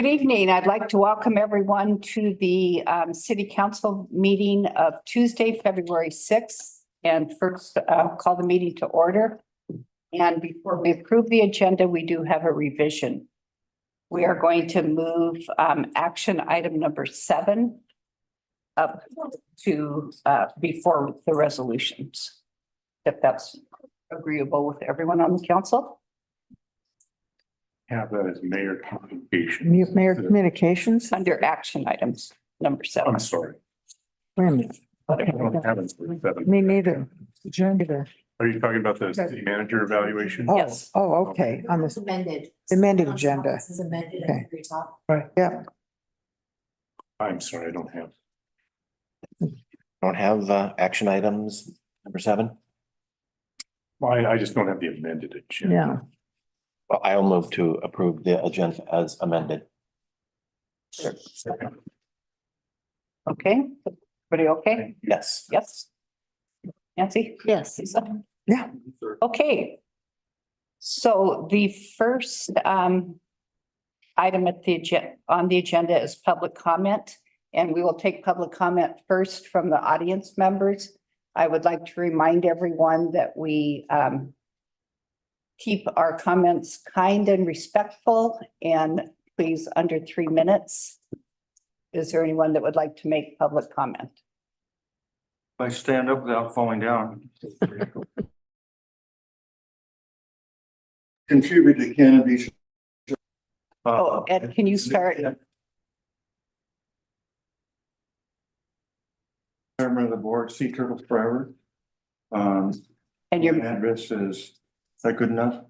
Good evening. I'd like to welcome everyone to the City Council meeting of Tuesday, February 6th. And first, call the meeting to order. And before we approve the agenda, we do have a revision. We are going to move action item number 7 up to before the resolutions, if that's agreeable with everyone on the council. Have that as mayor communication. Mayor communications? Under action items, number 7. I'm sorry. Wait a minute. I don't have it for 7. Me neither. Agenda. Are you talking about the city manager evaluation? Oh, Yes. oh, okay, on It's this, amended. Amended agenda. This is amended Okay. at the very top. yeah, I'm sorry, I don't have. Don't have action items, number 7. I just don't have the amended agenda. yeah. Well, I'll move to approve the agenda as amended. Okay, everybody okay? Yes. Yes. Nancy? Yes. Lisa? Yeah. Okay. So the first item at on the agenda is public comment, and we will take public comment first from the audience members. I would like to remind everyone that we keep our comments kind and respectful, and please under 3 minutes. Is there anyone that would like to make public comment? I stand up without falling down. Contribute to cannabis. Oh, Ed, can you start? Chairman of the board, Sea Turtles Forever. And Your your address is that good enough?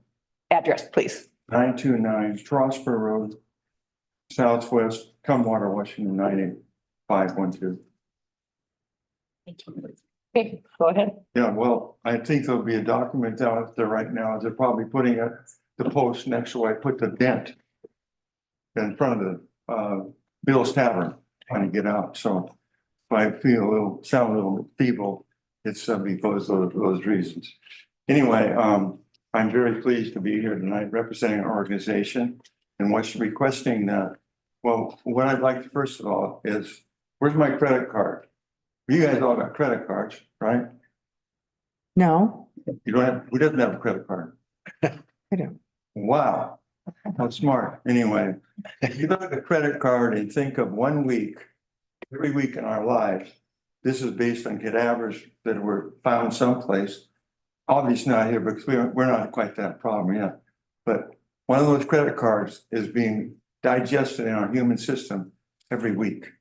address, please. 929 Strasburg Road, Southwest, Tumwater, Washington, 98512. Okay, go ahead. Yeah, well, I think there'll be a document out there right now. They're probably putting it, the post next to where I put the dent in front of the Bill's Tavern trying to get out. So if I feel sound a little feeble, it's because of those reasons. Anyway, I'm very pleased to be here tonight representing our organization and what's requesting that. Well, what I'd like to first of all is, where's my credit card? You guys all got credit cards, right? No, You don't have, who doesn't have a credit card? I don't. Wow, how smart. Anyway, if you look at a credit card and think of 1 week, every week in our lives, this is based on cadavers that were found someplace. Obviously not here because we're not quite that problem yet. But one of those credit cards is being digested in our human system every week.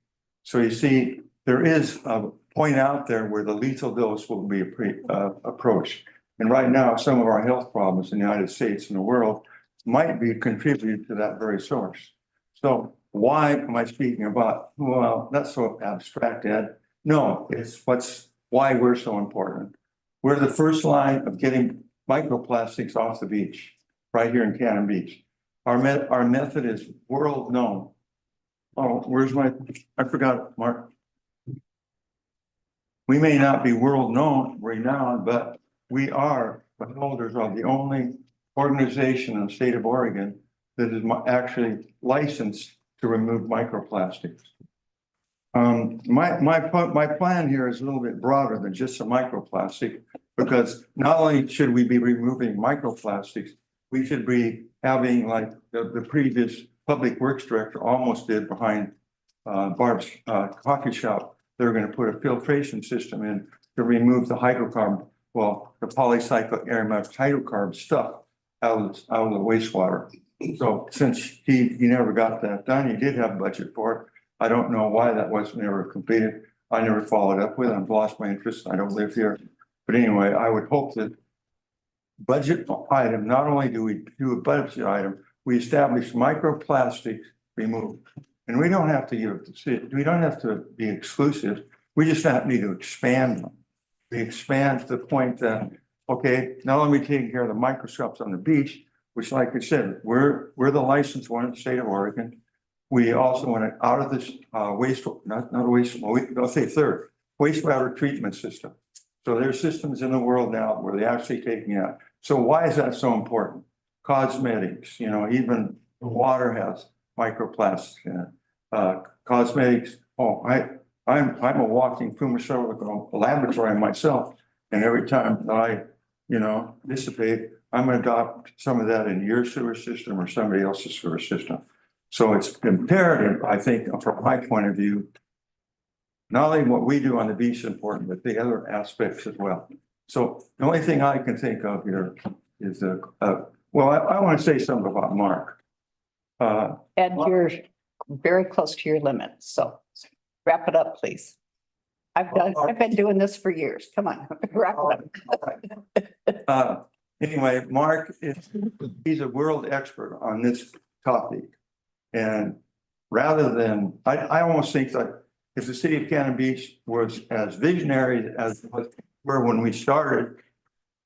So you see, there is a point out there where the lethal dose will be approached. And right now, some of our health problems in the United States and the world might be contributed to that very source. So why am I speaking about, well, that's so abstract, Ed. No, it's why we're so important. We're the first line of getting microplastics off the beach, right here in Cannon Beach. Our method is world known. Oh, I forgot, Mark. We may not be world renowned, but we are the holders of the only organization in the state of Oregon that is actually licensed to remove microplastics. My plan here is a little bit broader than just a microplastic, because not only should we be removing microplastics, we should be having, like the previous public works director almost did behind Barb's coffee shop. They're going to put a filtration system in to remove the hydrocarbon, well, the polycyclic aromatic hydrocarbon stuff out of the wastewater. So since he never got that done, he did have a budget for it. I don't know why that wasn't ever completed. I never followed up with it. I've lost my interest. I don't live here. But anyway, I would hope that budget item, not only do we do a budget item, we establish microplastics removal. And we don't have to be exclusive. We just need to expand them. We expand to the point that, okay, not only are we taking care of the microscopes on the beach, which, like I said, we're the licensed one in the state of Oregon. We also want it out of this wastewater treatment system. So there's systems in the world now where they're actually taking it out. So why is that so important? Cosmetics, even water has microplastics, cosmetics. Oh, I'm a walking pharmaceutical laboratory myself. And every time that I, dissipate, I'm gonna adopt some of that in your sewer system or somebody else's sewer system. So it's imperative, I think, from my point of view, not only what we do on the beach is important, but the other aspects as well. So the only thing I can think of here is, well, I want to say something about Mark. And you're very close to your limit, so wrap it up, please. I've been doing this for years. Come on, wrap it up. Anyway, Mark he's a world expert on this topic. And rather than, I almost think that if the city of Cannon Beach was as visionary as were when we started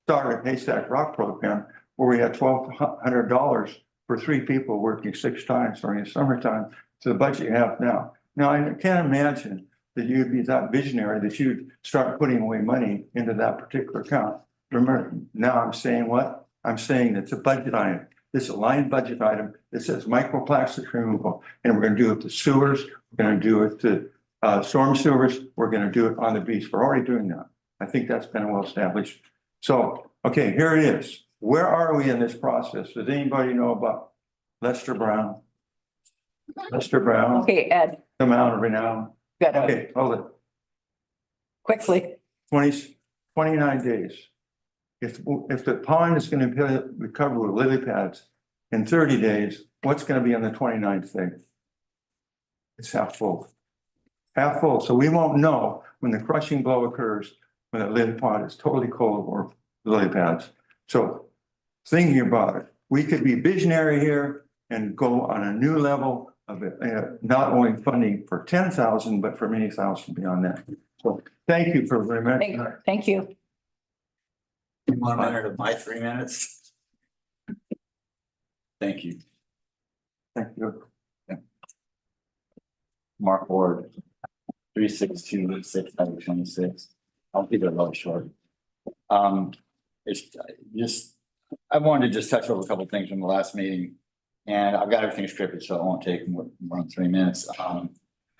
Haystack Rock Program, where we had $1,200 for 3 people working 6 times during the summertime to the budget you have now. Now, I can't imagine that you'd be that visionary that you'd start putting away money into that particular account. Remember, now I'm saying what? I'm saying it's a budget item. This is a line budget item that says microplastics removal, and we're gonna do it to sewers, we're gonna do it to storm sewers, we're gonna do it on the beach. We're already doing that. I think that's been well established. So, okay, here it is. Where are we in this process? Does anybody know about Lester Brown? Lester Brown, Okay, Ed, the Mount of Renown. got it Okay, hold it. quickly. 29 days. If the pond is gonna be covered with lily pads in 30 days, what's gonna be on the 29th day? It's half full. Half full, so we won't know when the crushing blow occurs, when the lily pond is totally cold or lily pads. So thinking about it, we could be visionary here and go on a new level of not only funding for 10,000, but for many thousand beyond that. So thank you for remembering. Thank you. 1 minute of my 3 minutes. Thank you. Thank you. Mark Ward, 362-626. I'll keep it really short. It's just, I wanted to just touch over a couple of things from the last meeting. And I've got everything scripted, so it won't take more than 3 minutes.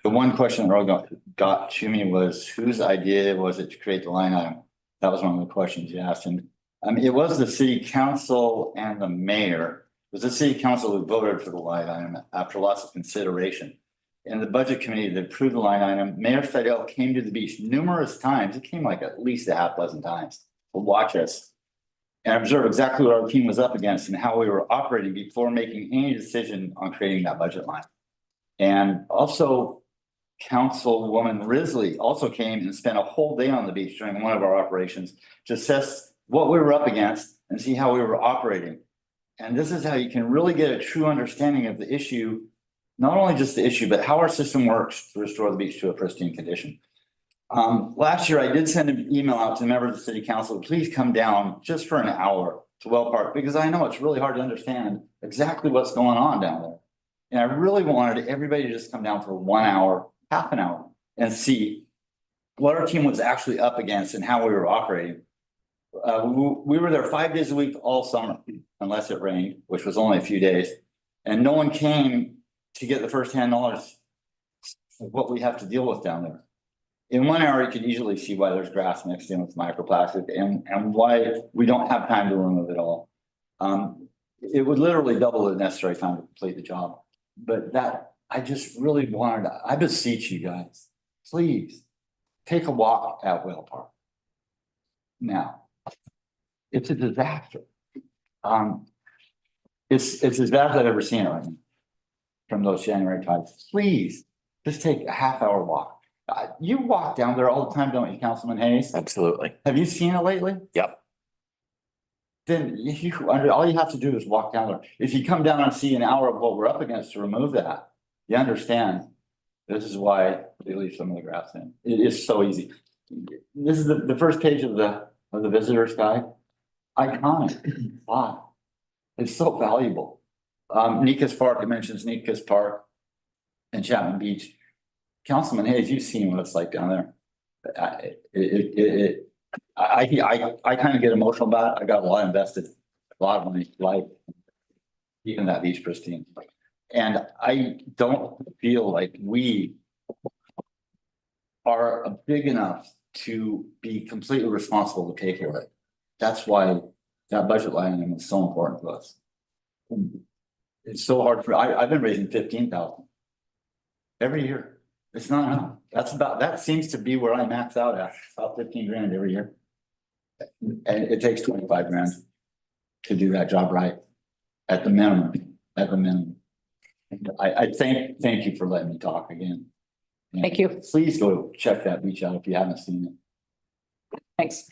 The one question that really got to me was whose idea was it to create the line item? That was one of the questions you asked. And it was the city council and the mayor. It was the city council who voted for the line item after lots of consideration. In the budget committee that approved the line item, Mayor Fidel came to the beach numerous times. It came like at least a half dozen times to watch us and observe exactly what our team was up against and how we were operating before making any decision on creating that budget line. And also, Councilwoman Risley also came and spent a whole day on the beach during one of our operations to assess what we were up against and see how we were operating. And this is how you can really get a true understanding of the issue, not only just the issue, but how our system works to restore the beach to a pristine condition. Last year, I did send an email out to members of the city council, please come down just for an hour to Well Park, because I know it's really hard to understand exactly what's going on down there. And I really wanted everybody to just come down for 1 hour, half an hour, and see what our team was actually up against and how we were operating. We were there 5 days a week all summer, unless it rained, which was only a few days. And no one came to get the firsthand knowledge of what we have to deal with down there. In 1 hour, you can easily see why there's grass mixed in with microplastic and why we don't have time to remove it all. It would literally double the necessary time to complete the job. But that, I just really wanted, I beseech you guys, please take a walk at Whale Park. Now, it's a disaster. It's as bad as I've ever seen it right now from those January tides. Please, just take a half-hour walk. You walk down there all the time, don't you, Councilman Hayes? Absolutely. Have you seen it lately? Yep. Then all you have to do is walk down there. If you come down and see an hour of what we're up against to remove that, you understand. This is why they leave some of the grass in. It is so easy. This is the first page of the visitor's guide. Iconic. Wow. It's so valuable. Nikas Park, it mentions Nikas Park and Chapman Beach. Councilman Hayes, you've seen what it's like down there. I kind of get emotional about it. I got a lot invested, a lot of my life, even that beach pristine. And I don't feel like we are big enough to be completely responsible to pay for it. That's why that budget line item is so important to us. It's so hard I've been raising 15,000 every year. It's not enough. That seems to be where I max out at, about 15 grand every year. And it takes 25 grand to do that job right, at the minimum. I thank you for letting me talk again. And Thank you. Please go check that beach out if you haven't seen it. Thanks.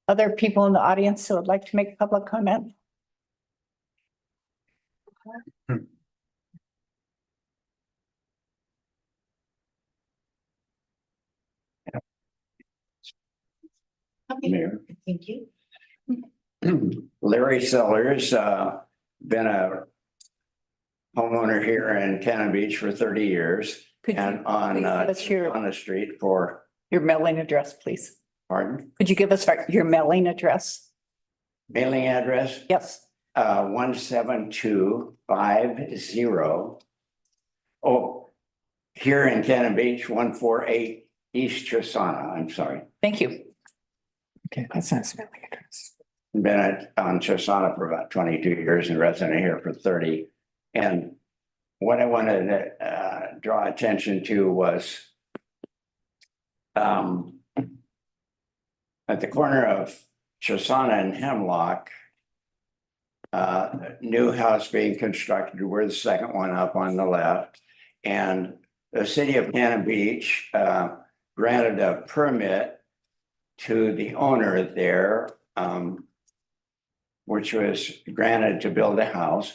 Other people in the audience who would like to make public comment? Mayor. Thank you. Larry Sellers, been a homeowner here in Cannon Beach for 30 years Could and you, on, please give us on the street for, your mailing address, please? pardon, Could you give us your mailing address? mailing address, Yes. 17250. Oh, here in Cannon Beach, 148 East Trisana, I'm sorry. Thank you. Okay, that's not his mailing address. Been on Trisana for about 22 years and resident here for 30. And what I wanted to draw attention to was at the corner of Trisana and Hemlock, new house being constructed. We're the second one up on the left. And the city of Cannon Beach granted a permit to the owner there, which was granted to build a house.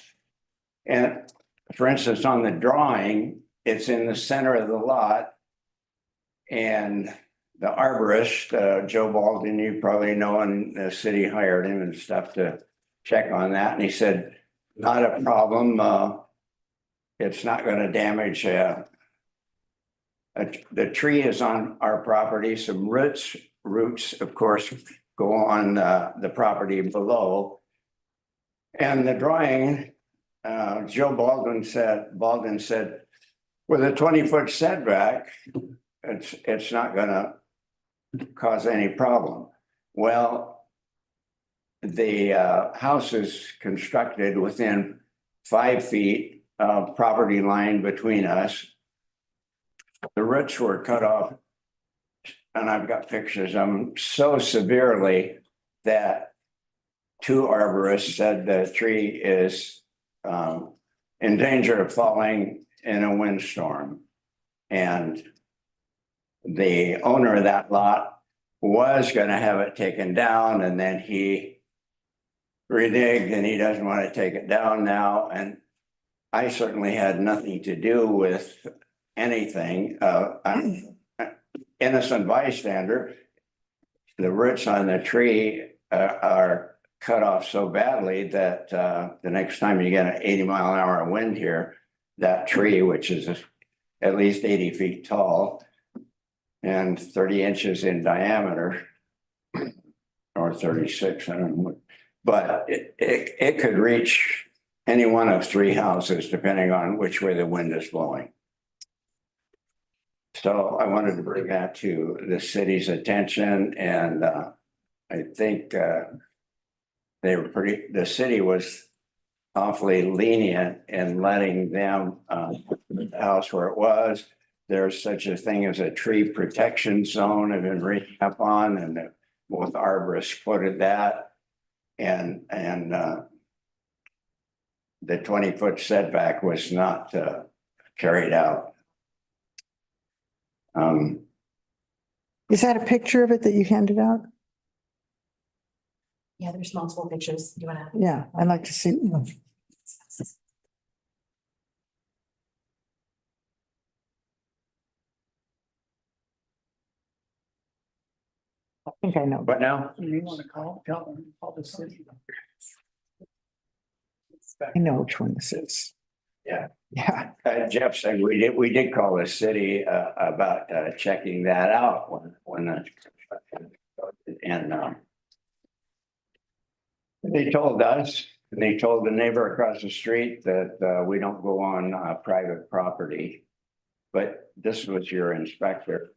And for instance, on the drawing, it's in the center of the lot. And the arborist, Joe Baldwin, you probably know, and the city hired him and stuff to check on that. And he said, not a problem. It's not going to damage. The tree is on our property. Some roots, of course, go on the property below. And the drawing, Joe Baldwin said, with a 20-foot setback, it's not gonna cause any problem. Well, the house is constructed within 5 feet of property line between us. The roots were cut off, and I've got pictures of them, so severely that 2 arborists said the tree is in danger of falling in a windstorm. And the owner of that lot was going to have it taken down, and then he reneged and he doesn't want to take it down now. And I certainly had nothing to do with anything. I'm an innocent bystander. The roots on the tree are cut off so badly that the next time you get an 80-mile-an-hour wind here, that tree, which is at least 80 feet tall and 30 inches in diameter, or 36, I don't know, but it could reach any one of 3 houses depending on which way the wind is blowing. So I wanted to bring that to the city's attention, and I think they were the city was awfully lenient in letting them the house where it was. There's such a thing as a tree protection zone I've been reading up on, and both arborists quoted that. And the 20-foot setback was not carried out. Is that a picture of it that you handed out? Yeah, there's multiple pictures. You wanna? Yeah, I'd like to see. I think I know. But now, You want to call the city? I know which one this is. Yeah. Yeah, Jeff said we did call the city about checking that out when and they told us And they told the neighbor across the street that we don't go on private property. But this was your inspector.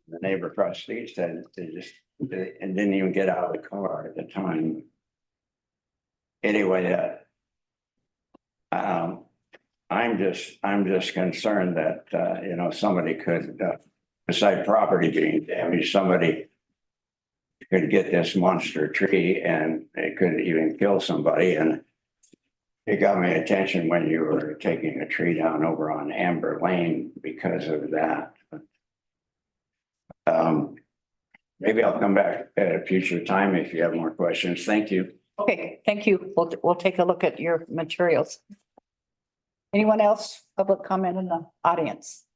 The neighbor across the street said and didn't even get out of the car at the time. Anyway, I'm just concerned that, you know, somebody could, beside property being damaged, somebody could get this monster tree and it could even kill somebody. And it got my attention when you were taking a tree down over on Amber Lane because of that. Maybe I'll come back at a future time if you have more questions. Thank you. Okay, thank you. We'll take a look at your materials. Anyone else? Public comment in the audience?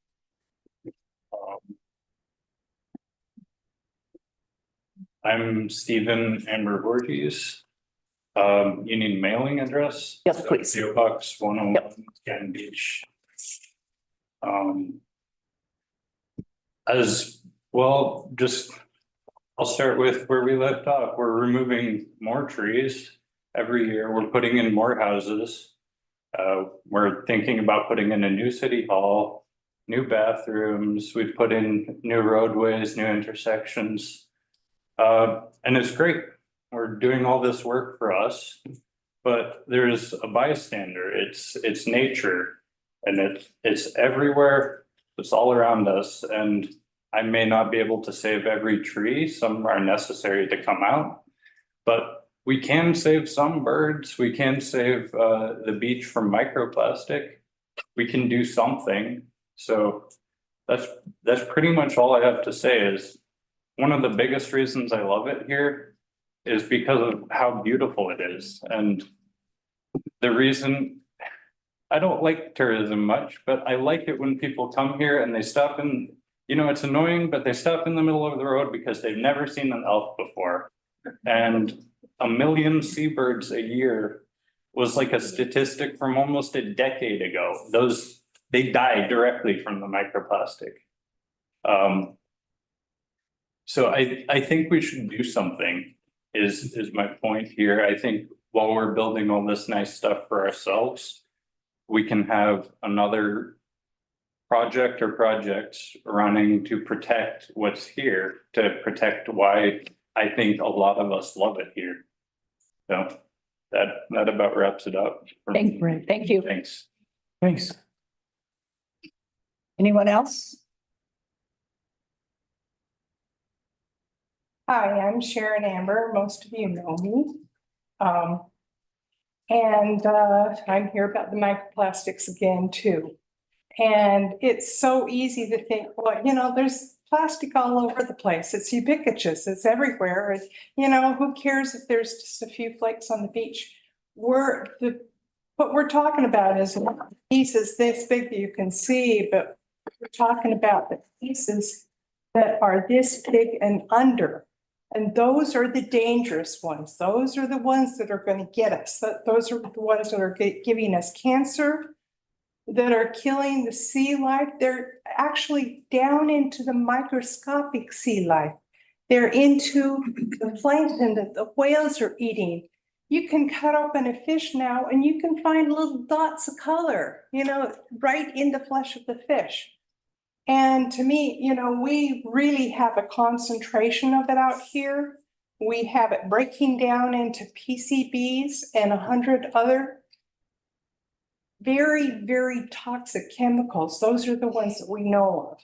I'm Stephen Amber Voorhees. You need mailing address? Yes, please. PO Box 101, Cannon Beach. As well, I'll start with where we left off. We're removing more trees every year. We're putting in more houses. We're thinking about putting in a new city hall, new bathrooms. We've put in new roadways, new intersections. And it's great. We're doing all this work for us, but there's a bystander. It's nature, and it's everywhere. It's all around us, and I may not be able to save every tree. Some are necessary to come out, but we can save some birds. We can save the beach from microplastic. We can do something. So that's pretty much all I have to say. Is one of the biggest reasons I love it here is because of how beautiful it is. And the reason I don't like tourism much, but I like it when people come here and they stop in, you know, it's annoying, but they stop in the middle of the road because they've never seen an elk before. And 1 million seabirds a year was like a statistic from almost a decade ago. They die directly from the microplastic. So I think we should do something is my point here. I think while we're building all this nice stuff for ourselves, we can have another project or projects running to protect what's here, to protect why I think a lot of us love it here. So that about wraps it up. Thank you. Thanks. Thanks. Anyone else? Hi, I'm Sharon Amber. Most of you know me. I'm here about the microplastics again too. And it's so easy to think, well, you know, there's plastic all over the place. It's ubiquitous. It's everywhere. You know, who cares if there's just a few flakes on the beach? What we're talking about is pieces this big that you can see, but we're talking about the pieces that are this big and under. And those are the dangerous ones. Those are the ones that are going to get us. Those are the ones that are giving us cancer, that are killing the sea life. They're actually down into the microscopic sea life. They're into the plankton that the whales are eating. You can cut open a fish now and you can find little dots of color, you know, right in the flesh of the fish. And to me, you know, we really have a concentration of it out here. We have it breaking down into PCBs and 100 other very, very toxic chemicals. Those are the ones that we know of.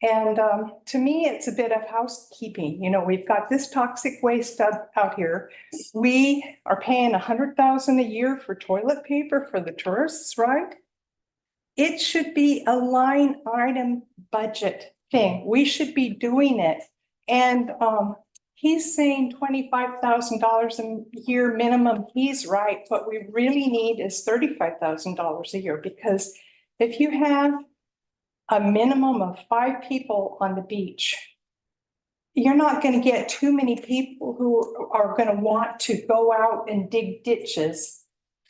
And to me, it's a bit of housekeeping. You know, we've got this toxic waste out here. We are paying $100,000 a year for toilet paper for the tourists, right? It should be a line item budget thing. We should be doing it. And he's saying $25,000 a year minimum. He's right. What we really need is $35,000 a year, because if you have a minimum of 5 people on the beach, you're not going to get too many people who are going to want to go out and dig ditches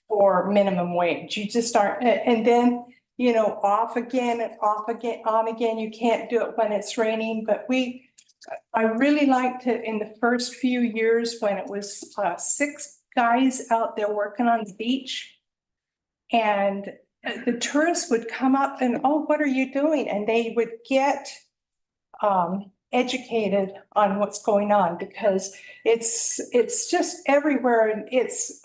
for minimum wage. You just aren't. And then, you know, off again and off again, on again. You can't do it when it's raining, but I really liked it in the first few years when it was 6 guys out there working on the beach. And the tourists would come up and, oh, what are you doing? And they would get educated on what's going on because it's just everywhere and it's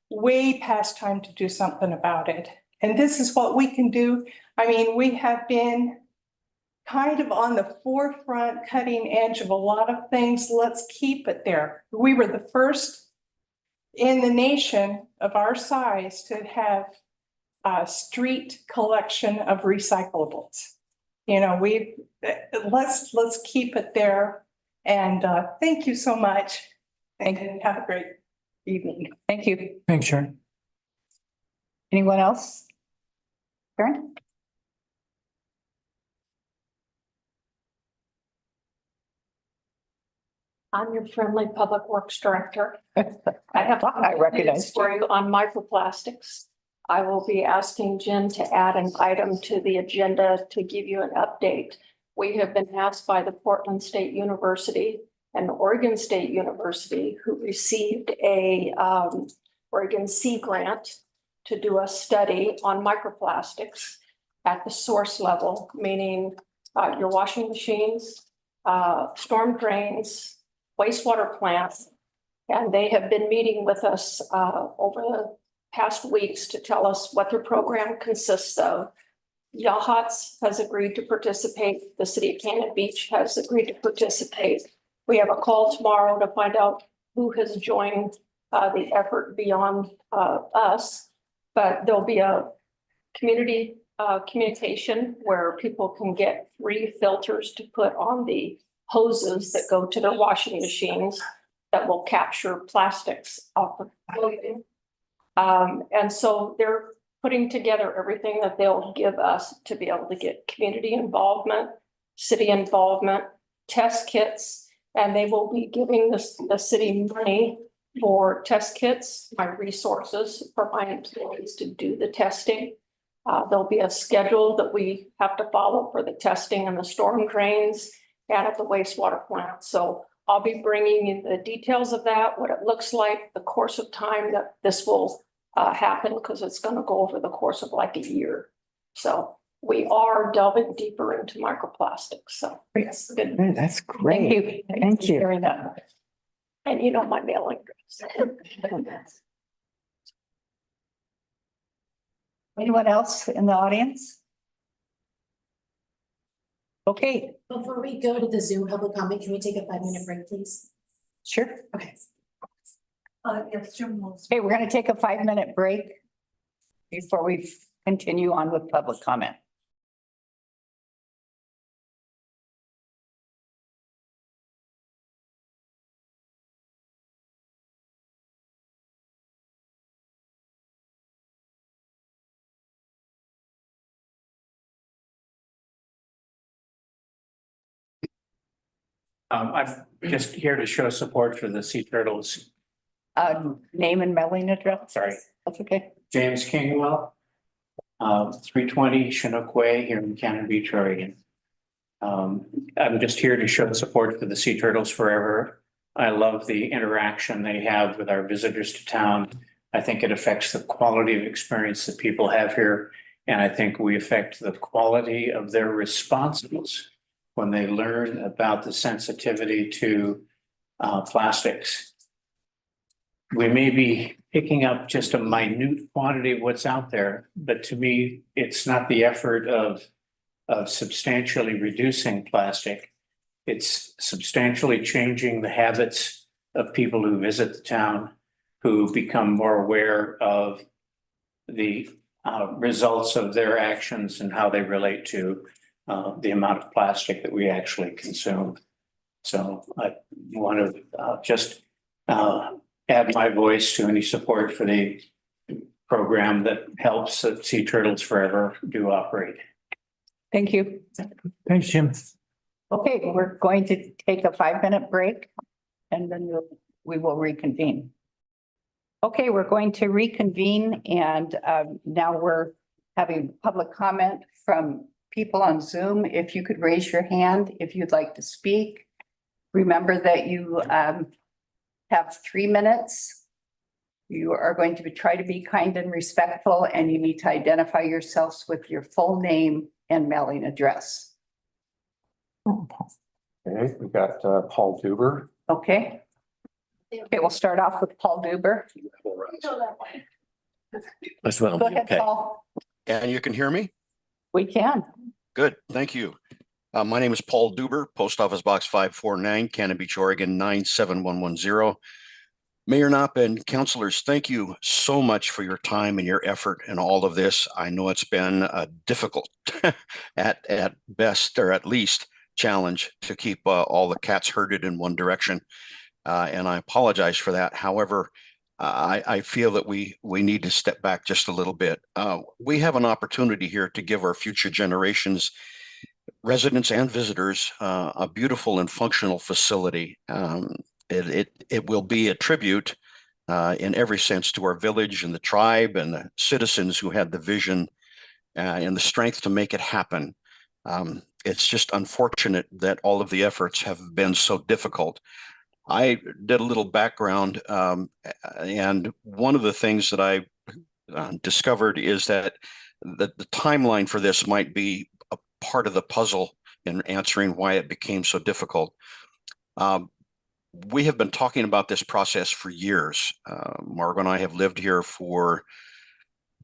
way past time to do something about it. And this is what we can do. I mean, we have been kind of on the forefront, cutting edge of a lot of things. Let's keep it there. We were the first in the nation of our size to have a street collection of recyclables. You know, let's keep it there. And thank you so much. And have a great evening. Thank you. Thanks, Sharon. Anyone else? Karen? I'm your friendly Public Works Director. I have I recognize for you on microplastics. I will be asking Jen to add an item to the agenda to give you an update. We have been asked by the Portland State University and Oregon State University, who received a Oregon Sea grant to do a study on microplastics at the source level, meaning your washing machines, storm drains, wastewater plants. And they have been meeting with us over the past weeks to tell us what their program consists of. Yachats has agreed to participate. The city of Cannon Beach has agreed to participate. We have a call tomorrow to find out who has joined the effort beyond us. But there'll be a community communication where people can get free filters to put on the hoses that go to their washing machines that will capture plastics off of clothing. And so they're putting together everything that they'll give us to be able to get community involvement, city involvement, test kits, and they will be giving the city money for test kits, my resources for my employees to do the testing. There'll be a schedule that we have to follow for the testing and the storm drains and at the wastewater plant. So I'll be bringing you the details of that, what it looks like, the course of time that this will happen, because it's going to go over the course of like a year. So we are delving deeper into microplastics. So yes, good. That's Thank great. you. Thank you. for sharing that. And you know my mailing address. Anyone else in the audience? Okay, Before we go to the Zoom public comment, can we take a 5-minute break, please? sure. Okay. Yes, Jim will. Okay, we're going to take a 5-minute break before we continue on with public comment. I'm just here to show support for the Sea Turtles. Name and mailing address? Sorry, That's okay. James Kingwell, 320 Chinook Way here in Cannon Beach, Oregon. I'm just here to show support for the Sea Turtles Forever. I love the interaction they have with our visitors to town. I think it affects the quality of experience that people have here. And I think we affect the quality of their responses when they learn about the sensitivity to plastics. We may be picking up just a minute quantity of what's out there, but to me, it's not the effort of substantially reducing plastic. It's substantially changing the habits of people who visit the town, who become more aware of the results of their actions and how they relate to the amount of plastic that we actually consume. So I want to just add my voice to any support for the program that helps Sea Turtles Forever do operate. Thank you. Thanks, Jim. Okay, we're going to take a 5-minute break and then we will reconvene. Okay, we're going to reconvene and now we're having public comment from people on Zoom. If you could raise your hand if you'd like to speak. Remember that you have 3 minutes You are going to try to be kind and respectful, and you need to identify yourselves with your full name and mailing address. Okay, we got Paul Duber. Okay? Okay, we'll start off with Paul Duber. This one will Go be ahead, okay. Paul. And you can hear me? We can. Good, thank you. My name is Paul Duber, Post Office Box 549, Cannon Beach, Oregon 97110. Mayor Knopp and councilors, thank you so much for your time and your effort in all of this. I know it's been a difficult at best, or at least, challenge to keep all the cats herded in one direction. And I apologize for that. However, I feel that we need to step back just a little bit. We have an opportunity here to give our future generations, residents and visitors, a beautiful and functional facility. It will be a tribute in every sense to our village and the tribe and the citizens who had the vision and the strength to make it happen. It's just unfortunate that all of the efforts have been so difficult. I did a little background, and one of the things that I discovered is that the timeline for this might be a part of the puzzle in answering why it became so difficult. We have been talking about this process for years. Margo and I have lived here for,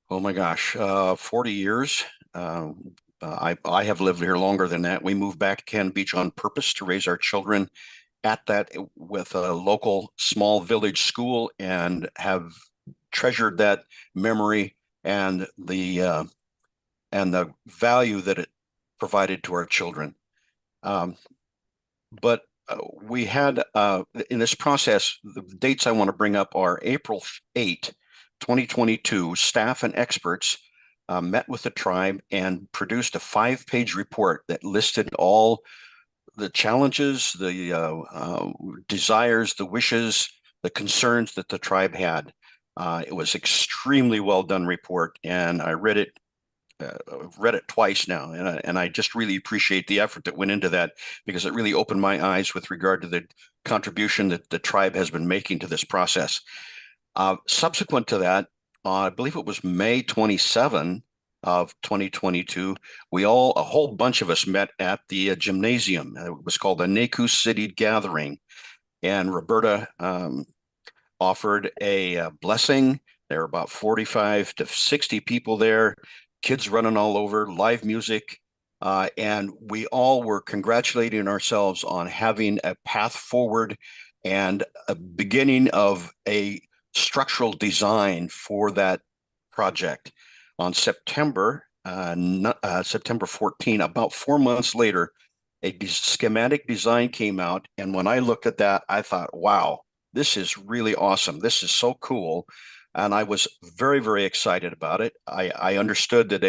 oh my gosh, 40 years. I have lived here longer than that. We moved back to Cannon Beach on purpose to raise our children at that with a local small village school, and have treasured that memory and the value that it provided to our children. But we had in this process, the dates I want to bring up are April 8, 2022, staff and experts met with the tribe and produced a 5-page report that listed all the challenges, the desires, the wishes, the concerns that the tribe had. It was extremely well done report, and I read it twice now, and I just really appreciate the effort that went into that, because it really opened my eyes with regard to the contribution that the tribe has been making to this process. Subsequent to that, I believe it was May 27 of 2022, a whole bunch of us met at the gymnasium. It was called the NACU City Gathering, and Roberta offered a blessing. There were about 45 to 60 people there, kids running all over, live music, and we all were congratulating ourselves on having a path forward and a beginning of a structural design for that project. On September 14, about 4 months later, a schematic design came out, and when I looked at that, I thought, wow, this is really awesome. This is so cool. And I was very, very excited about it. I understood that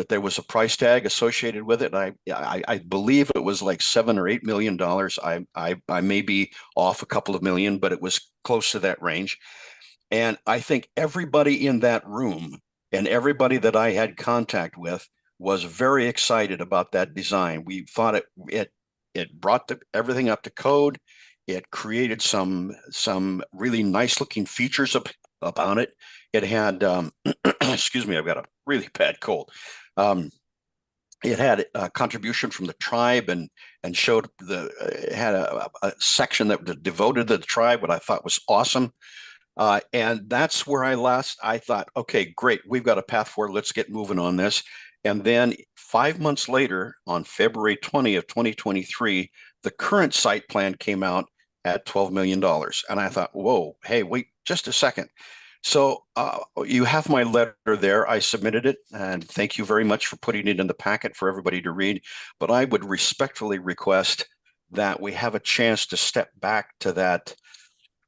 there was a price tag associated with it. I believe it was like $7 or $8 million. I may be off a couple of million, but it was close to that range. And I think everybody in that room and everybody that I had contact with was very excited about that design. We thought it brought everything up to code. It created some really nice looking features about it. It had, excuse me, I've got a really bad cold. It had a contribution from the tribe and showed it had a section that was devoted to the tribe, what I thought was awesome. And that's where I thought, okay, great, we've got a path forward. Let's get moving on this. And then 5 months later, on February 20 of 2023, the current site plan came out at $12 million. And I thought, whoa, hey, wait just a second. So you have my letter there. I submitted it, and thank you very much for putting it in the packet for everybody to read. But I would respectfully request that we have a chance to step back to that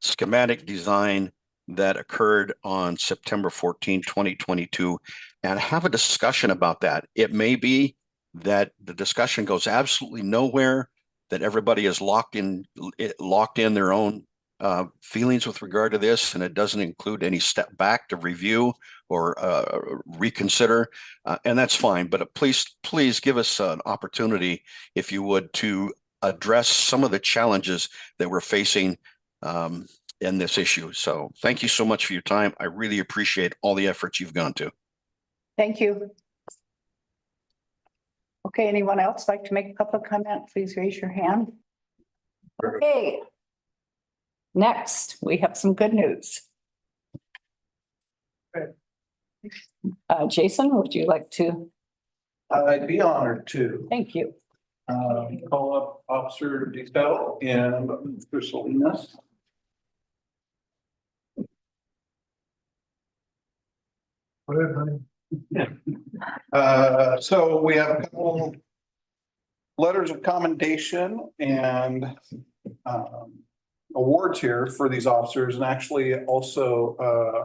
schematic design that occurred on September 14, 2022, and have a discussion about that. It may be that the discussion goes absolutely nowhere, that everybody is locked in their own feelings with regard to this, and it doesn't include any step back to review or reconsider, and that's fine. But please give us an opportunity, if you would, to address some of the challenges that we're facing in this issue. So thank you so much for your time. I really appreciate all the efforts you've gone to. Thank you. Okay, anyone else like to make a public comment? Please raise your hand. Okay. Next, we have some good news. Jason, would you like to? I'd be honored to Thank you. call up Officer Detail and Mr. Salinas. So we have a couple letters of commendation and awards here for these officers, and actually also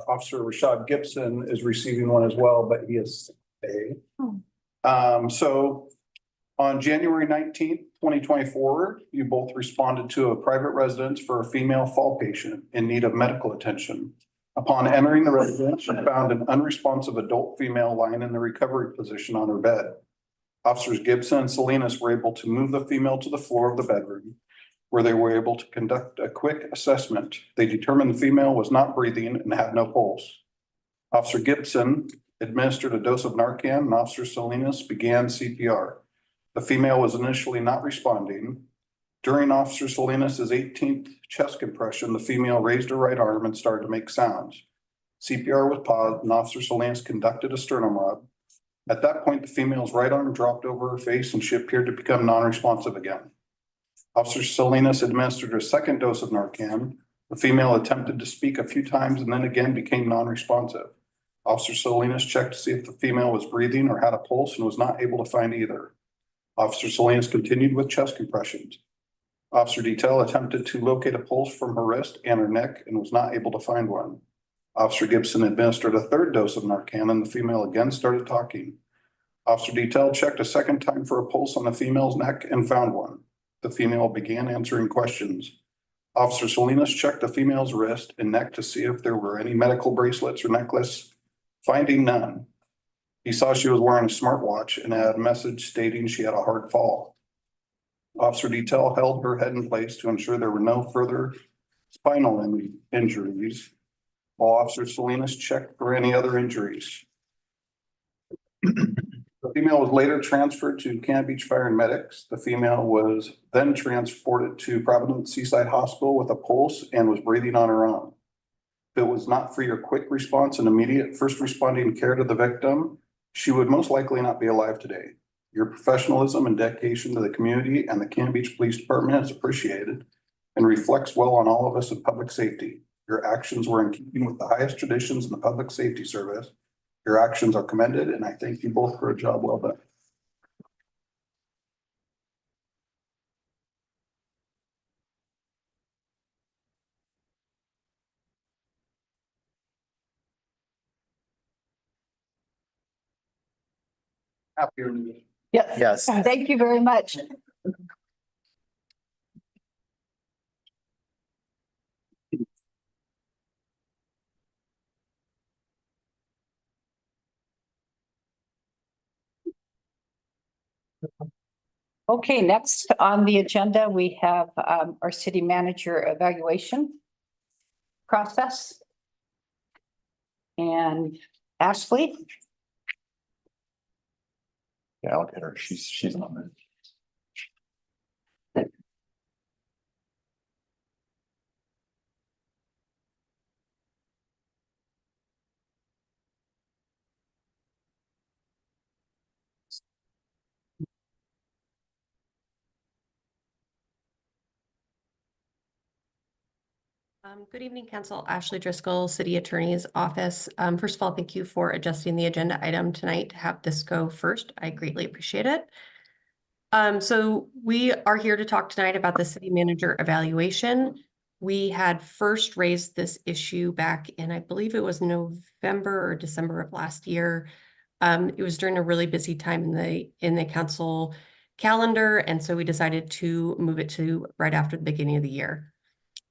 Officer Rashad Gibson is receiving one as well, but he is sick today. So on January 19th, 2024, you both responded to a private residence for a female fall patient in need of medical attention. Upon entering the residence, you found an unresponsive adult female lying in the recovery position on her bed. Officers Gibson and Salinas were able to move the female to the floor of the bedroom, where they were able to conduct a quick assessment. They determined the female was not breathing and had no pulse. Officer Gibson administered a dose of Narcan, and Officer Salinas began CPR. The female was initially not responding. During Officer Salinas's 18th chest compression, the female raised her right arm and started to make sounds. CPR was paused, and Officer Salinas conducted a sternum rub. At that point, the female's right arm dropped over her face and she appeared to become non-responsive again. Officer Salinas administered a second dose of Narcan. The female attempted to speak a few times and then again became non-responsive. Officer Salinas checked to see if the female was breathing or had a pulse and was not able to find either. Officer Salinas continued with chest compressions. Officer Detail attempted to locate a pulse from her wrist and her neck and was not able to find one. Officer Gibson administered a third dose of Narcan and the female again started talking. Officer Detail checked a second time for a pulse on the female's neck and found one. The female began answering questions. Officer Salinas checked the female's wrist and neck to see if there were any medical bracelets or necklace, finding none. He saw she was wearing a smartwatch and had a message stating she had a hard fall. Officer Detail held her head in place to ensure there were no further spinal injuries, while Officer Salinas checked for any other injuries. The female was later transferred to Cannon Beach Fire and Medics. The female was then transported to Providence Seaside Hospital with a pulse and was breathing on her own. If it was not for your quick response and immediate first responding care to the victim, she would most likely not be alive today. Your professionalism and dedication to the community and the Cannon Beach Police Department is appreciated and reflects well on all of us in public safety. Your actions were in keeping with the highest traditions in the public safety service. Your actions are commended, and I thank you both for a job well done. Happy New Year. Yes. Yes. Thank you very much. Okay, next on the agenda, we have our city manager evaluation process. And Ashley? Yeah, I'll get her. She's on there. Good evening, Council. Ashley Driscoll, City Attorney's Office. First of all, thank you for adjusting the agenda item tonight to have this go first. I greatly appreciate it. So we are here to talk tonight about the city manager evaluation. We had first raised this issue back in, I believe it was November or December of last year. It was during a really busy time in the council calendar, and so we decided to move it to right after the beginning of the year.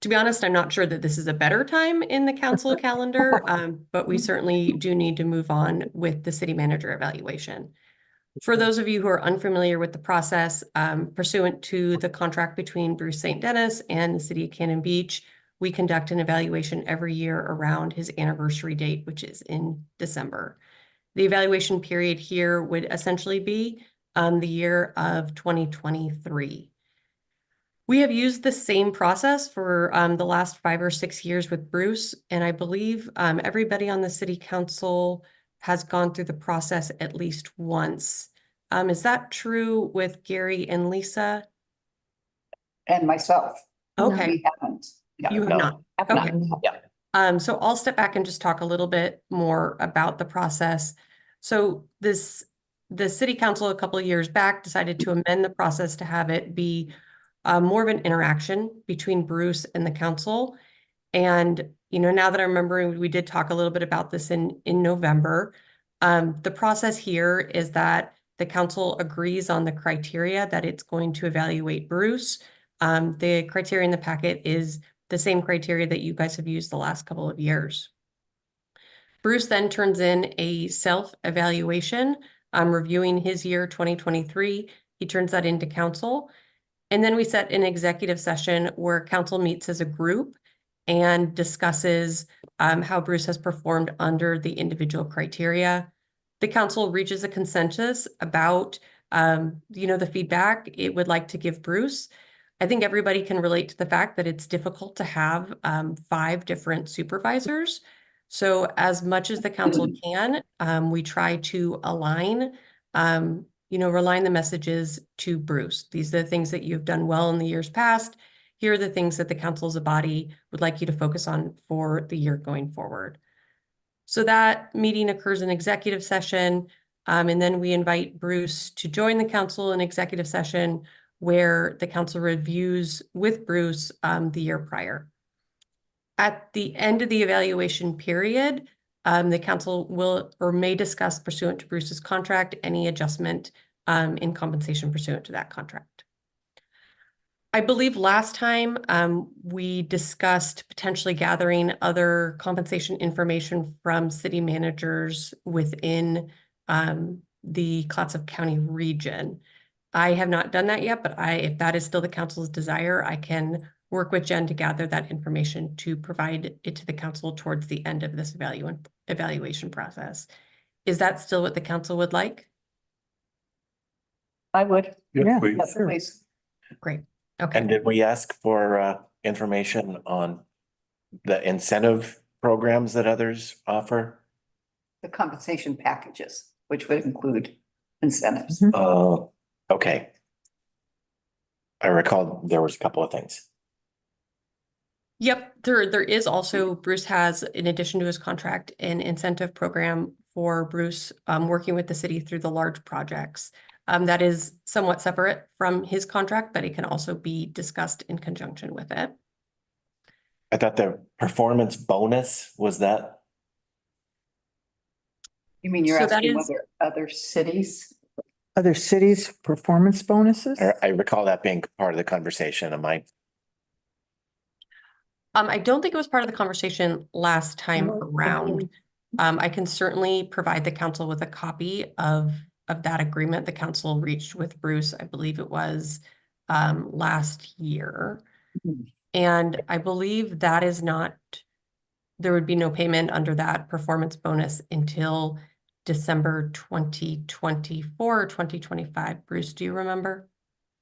To be honest, I'm not sure that this is a better time in the council calendar, but we certainly do need to move on with the city manager evaluation. For those of you who are unfamiliar with the process, pursuant to the contract between Bruce St. Dennis and the city of Cannon Beach, we conduct an evaluation every year around his anniversary date, which is in December. The evaluation period here would essentially be the year of 2023. We have used the same process for the last 5 or 6 years with Bruce, and I believe everybody on the city council has gone through the process at least once. Is that true with Gary and Lisa? And myself. Okay, We haven't. you have No. not. Have Okay. not. Yeah. So I'll step back and just talk a little bit more about the process. So the city council a couple of years back decided to amend the process to have it be more of an interaction between Bruce and the council. And, now that I'm remembering, we did talk a little bit about this in November. The process here is that the council agrees on the criteria that it's going to evaluate Bruce. The criteria in the packet is the same criteria that you guys have used the last couple of years. Bruce then turns in a self-evaluation, reviewing his year 2023. He turns that into council. And then we set an executive session where council meets as a group and discusses how Bruce has performed under the individual criteria. The council reaches a consensus about, the feedback it would like to give Bruce. I think everybody can relate to the fact that it's difficult to have 5 different supervisors. So as much as the council can, we try to align the messages to Bruce. These are the things that you've done well in the years past. Here are the things that the council as a body would like you to focus on for the year going forward. So that meeting occurs in executive session, and then we invite Bruce to join the council in executive session where the council reviews with Bruce the year prior. At the end of the evaluation period, the council will or may discuss pursuant to Bruce's contract any adjustment in compensation pursuant to that contract. I believe last time we discussed potentially gathering other compensation information from city managers within the Clatsop County region. I have not done that yet, but if that is still the council's desire, I can work with Jen to gather that information to provide it to the council towards the end of this evaluation process. Is that still what the council would like? I would. Yeah, please. Yes, sure. please. Great. Okay. And did we ask for information on the incentive programs that others offer? The compensation packages, which would include incentives. Okay. I recall there was a couple of things. Yep, there is also, Bruce has, in addition to his contract, an incentive program for Bruce working with the city through the large projects. That is somewhat separate from his contract, but it can also be discussed in conjunction with it. I thought the performance bonus was that. You mean you're So that asking is- whether other cities? Other cities' performance bonuses? I recall that being part of the conversation. Am I? I don't think it was part of the conversation last time around. I can certainly provide the council with a copy of that agreement the council reached with Bruce. I believe it was last year. And I believe that is not, there would be no payment under that performance bonus until December 2024 or 2025. Bruce, do you remember?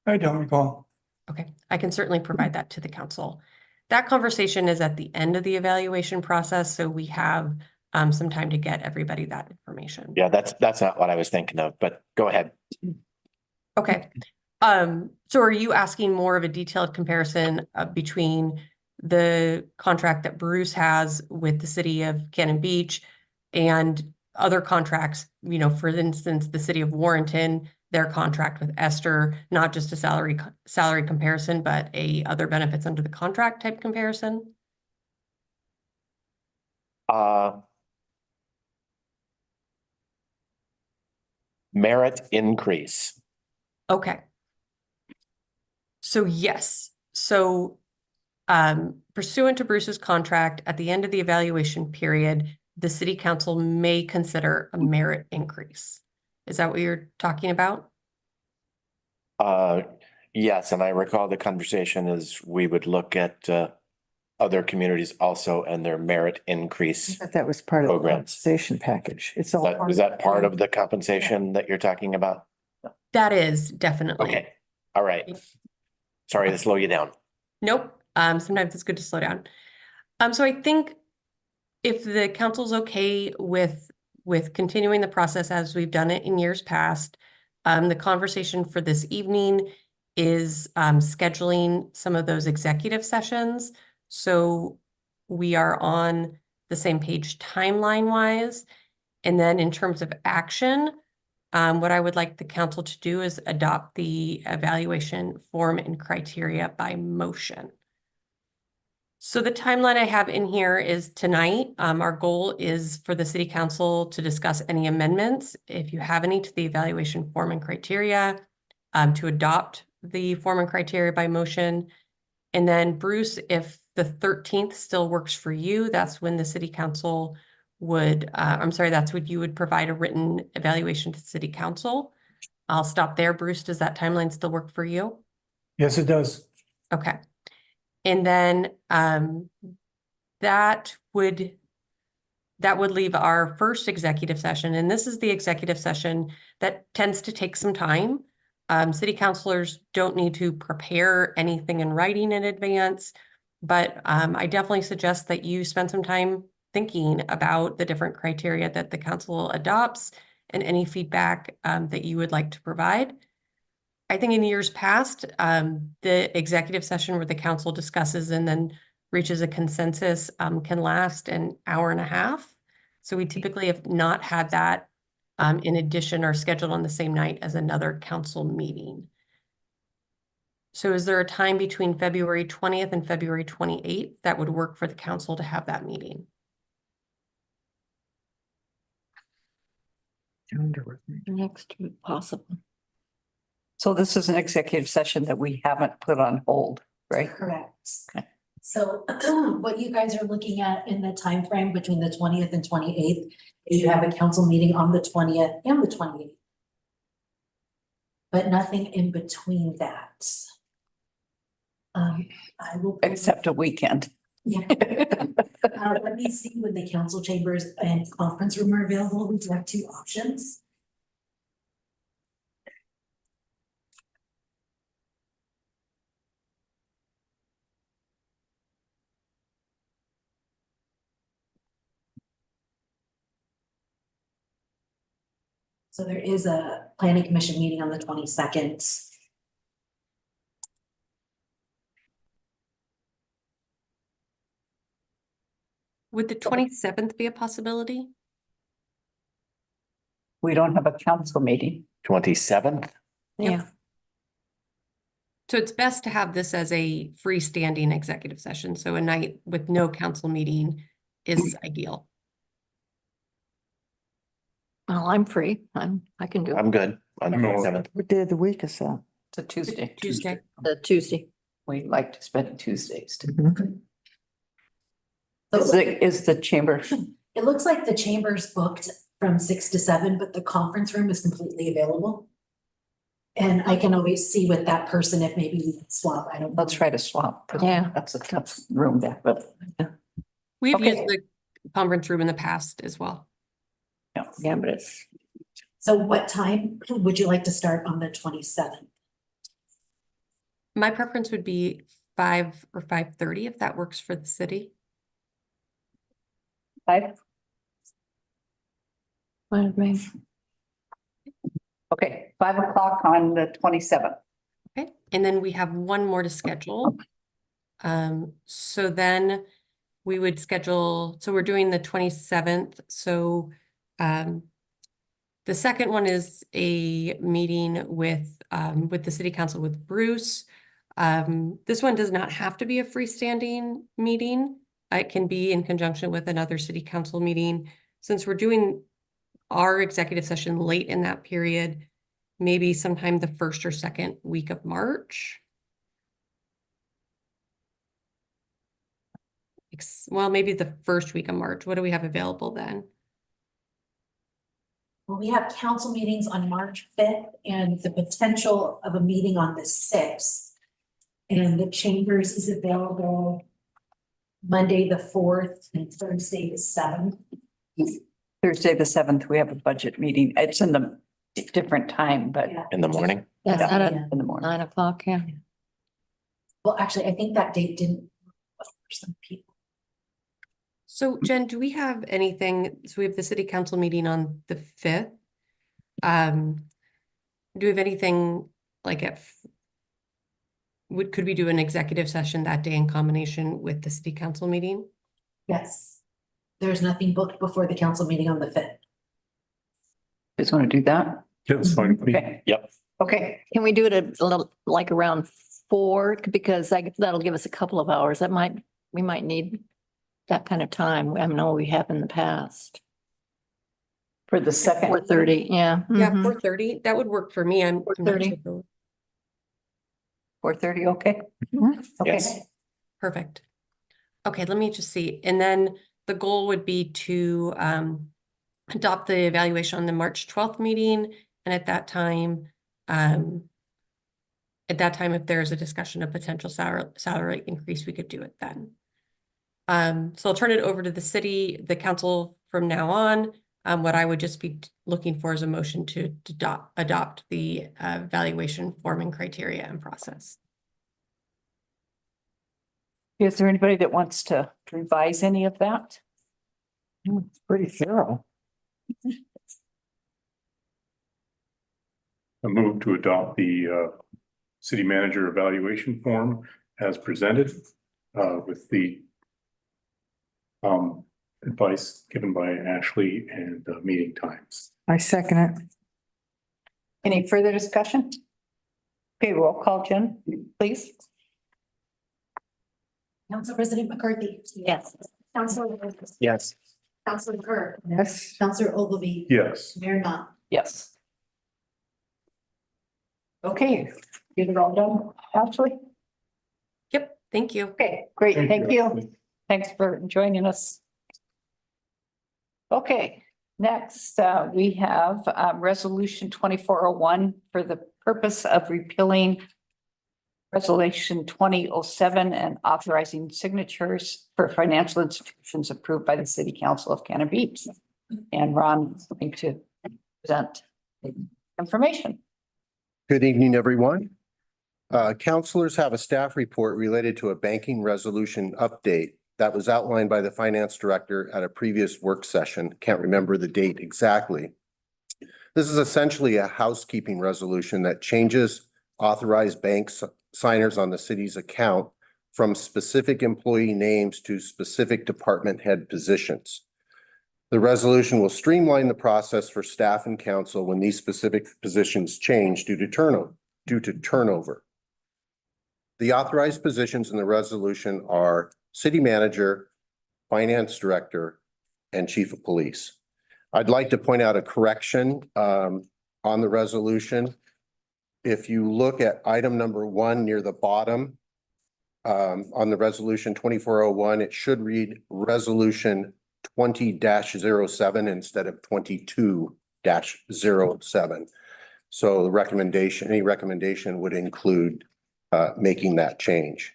I don't recall. Okay, I can certainly provide that to the council. That conversation is at the end of the evaluation process, so we have some time to get everybody that information. Yeah, that's not what I was thinking of, but go ahead. Okay. So are you asking more of a detailed comparison between the contract that Bruce has with the city of Cannon Beach and other contracts, for instance, the city of Warrenton, their contract with Esther, not just a salary comparison, but other benefits under the contract type comparison? Merit increase. Okay. So yes, so pursuant to Bruce's contract, at the end of the evaluation period, the city council may consider a merit increase. Is that what you're talking about? Yes, and I recall the conversation is we would look at other communities also and their merit increase. But that was part of the Programs. compensation package. It's all. Was that part of the compensation that you're talking about? That is definitely. Okay, all right. Sorry to slow you down. Nope. Sometimes it's good to slow down. So I think if the council's okay with continuing the process as we've done it in years past, the conversation for this evening is scheduling some of those executive sessions. So we are on the same page timeline wise. And then in terms of action, what I would like the council to do is adopt the evaluation form and criteria by motion. So the timeline I have in here is tonight. Our goal is for the city council to discuss any amendments, if you have any, to the evaluation form and criteria, to adopt the form and criteria by motion. And then Bruce, if the 13th still works for you, that's when the city council would, that's when you would provide a written evaluation to city council. I'll stop there. Bruce, does that timeline still work for you? Yes, it does. Okay. And then that would leave our first executive session. And this is the executive session that tends to take some time. City councilors don't need to prepare anything in writing in advance, but I definitely suggest that you spend some time thinking about the different criteria that the council adopts and any feedback that you would like to provide. I think in years past, the executive session where the council discusses and then reaches a consensus can last an hour and a half. So we typically have not had that in addition or scheduled on the same night as another council meeting. So is there a time between February 20th and February 28th that would work for the council to have that meeting? Next week, possible. So this is an executive session that we haven't put on hold, right? Correct. Okay. So what you guys are looking at in the time frame between the 20th and 28th is you have a council meeting on the 20th and the 28th. But nothing in between that. I will. Except a weekend. Yeah. Let me see when the council chambers and conference room are available. We do have two options. So there is a planning commission meeting on the 22nd. Would the 27th be a possibility? We don't have a council meeting. 27th? Yeah. So it's best to have this as a freestanding executive session. So a night with no council meeting is ideal. Well, I'm free. I can do it. I'm good on the I'm all- 27th. What day of the week is that? It's a Tuesday. Tuesday. The Tuesday. We like to spend Tuesdays. So Is the chamber? it looks like the chamber's booked from 6 to 7, but the conference room is completely available. And I can always see with that person if maybe we can swap. I don't. Let's try to swap. 'Cause that's a tough room there, but. We've Okay. used the conference room in the past as well. Yeah, but it's. So what time would you like to start on the 27th? My preference would be 5 or 5:30 if that works for the city. 5. Okay, 5 o'clock on the 27th. Okay, and then we have one more to schedule. So then we would schedule, so we're doing the 27th. So the second one is a meeting with the city council with Bruce. This one does not have to be a freestanding meeting. It can be in conjunction with another city council meeting. Since we're doing our executive session late in that period, maybe sometime the first or second week of March. Well, maybe the first week of March. What do we have available then? Well, we have council meetings on March 5th and the potential of a meeting on the 6th. And the chambers is available Monday, the 4th, and Thursday, the 7th. Thursday, the 7th, we have a budget meeting. It's in the different time, but Yeah. In the morning? yeah, Yeah. in the morning. 9 o'clock, yeah. Well, actually, I think that date didn't work for some people. So Jen, do we have anything, so we have the city council meeting on the 5th. Do we have anything like could we do an executive session that day in combination with the city council meeting? Yes. There's nothing booked before the council meeting on the 5th. Just want to do that? Yeah, it's fine. with me. Okay. Yep. Okay, Can we do it a little, like around 4? Because that'll give us a couple of hours. We might need that kind of time. I know we have in the past. for the second. 4:30, yeah. Yeah, Mhm. 4:30, that would work for me. I'm not 4:30. sure. 4:30, okay? Mhm. Okay. Yes. Perfect. Okay, let me just see. And then the goal would be to adopt the evaluation on the March 12th meeting. And at that time, if there's a discussion of potential salary increase, we could do it then. So I'll turn it over to the council from now on. What I would just be looking for is a motion to adopt the evaluation form and criteria and process. Is there anybody that wants to revise any of that? It's pretty thorough. I move to adopt the city manager evaluation form as presented with the advice given by Ashley and meeting times. I second it. Any further discussion? Okay, roll call, Jen, please. Council President McCarthy. Yes. Councilor. Yes. Councilor Kerr. Yes. Councilor Ogilvy. Yes. Mayor Knopf. Yes. Okay, get it all done, Ashley? Yep, thank you. Okay, great, thank you. Thanks for joining us. Okay, next, we have resolution 2401 for the purpose of repealing resolution 2007 and authorizing signatures for financial institutions approved by the City Council of Cannon Beach. And Ron is going to present the information. Good evening, everyone. Councilors have a staff report related to a banking resolution update that was outlined by the finance director at a previous work session. Can't remember the date exactly. This is essentially a housekeeping resolution that changes authorized bank signers on the city's account from specific employee names to specific department head positions. The resolution will streamline the process for staff and council when these specific positions change due to turnover. The authorized positions in the resolution are city manager, finance director, and chief of police. I'd like to point out a correction on the resolution. If you look at item number 1 near the bottom on the resolution 2401, it should read resolution 20-07 instead of 22-07. So the any recommendation would include making that change.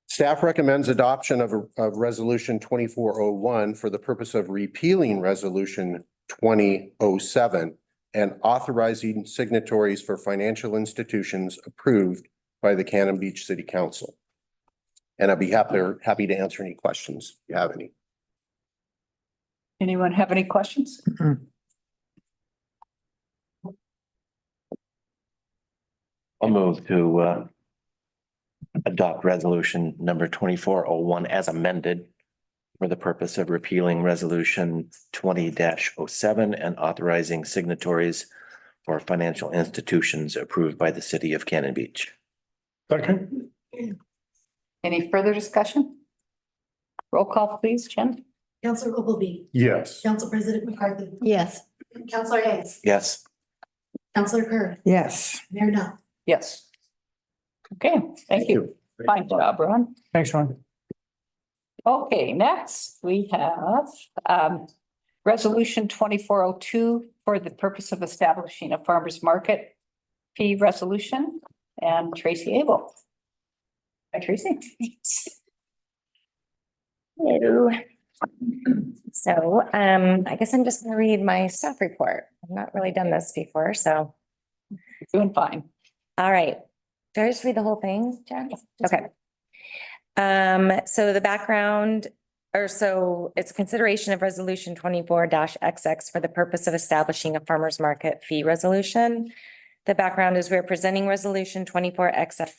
Staff recommends adoption of resolution 2401 for the purpose of repealing resolution 2007 and authorizing signatories for financial institutions approved by the Cannon Beach City Council. And I'd be happy to answer any questions if you have any. Anyone have any questions? I'll move to adopt resolution number 2401 as amended for the purpose of repealing resolution 20-07 and authorizing signatories for financial institutions approved by the city of Cannon Beach. Second. Any further discussion? Roll call, please, Jen. Councilor Ogilvy. Yes. Council President McCarthy. Yes. Councilor Hayes. Yes. Councilor Kerr. Yes. Mayor Knopf. Yes. Okay, thank you. Fine job, Ron. Thanks, Ron. Okay, next we have resolution 2402 for the purpose of establishing a farmer's market fee resolution, and Tracy Abel. Hi, Tracy. Hello. So, I guess I'm just gonna read my staff report. I've not really done this before, so. Doing fine. All right. Do I just read the whole thing, Jen? Okay. So the background, it's a consideration of resolution 24-XX for the purpose of establishing a farmer's market fee resolution. The background is we're presenting resolution 24XX,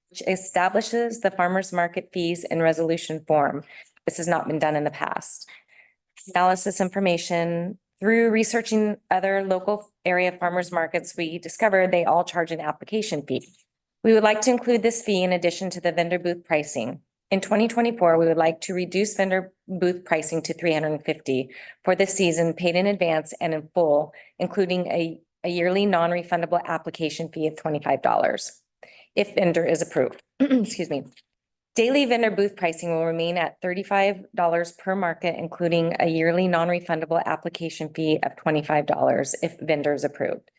which establishes the farmer's market fees in resolution form. This has not been done in the past. Analysis information. Through researching other local area farmers markets, we discovered they all charge an application fee. We would like to include this fee in addition to the vendor booth pricing. In 2024, we would like to reduce vendor booth pricing to $350 for this season, paid in advance and in full, including a yearly non-refundable application fee of $25 if vendor is approved. Excuse me. Daily vendor booth pricing will remain at $35 per market, including a yearly non-refundable application fee of $25 if vendor is approved.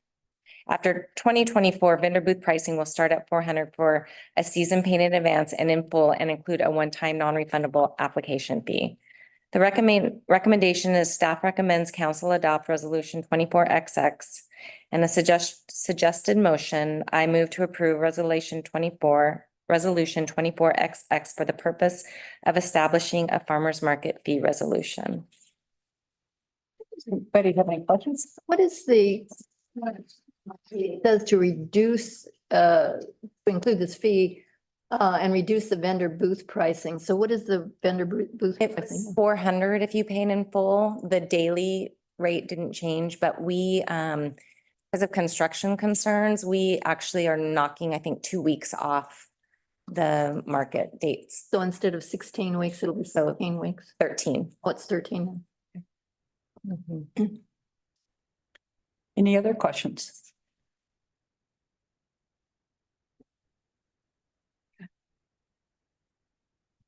After 2024, vendor booth pricing will start at $400 for a season paid in advance and in full and include a one-time non-refundable application fee. The recommendation is staff recommends council adopt resolution 24XX and the suggested motion. I move to approve resolution 24XX for the purpose of establishing a farmer's market fee resolution. Anybody have any questions? What is it does to reduce, to include this fee and reduce the vendor booth pricing. So what is the vendor booth It pricing? was $400 if you paid in full. The daily rate didn't change, but we, because of construction concerns, we actually are knocking, I think, 2 weeks off the market dates. So instead of 16 weeks, it'll be 17 weeks. 13. Oh, it's 13. Any other questions?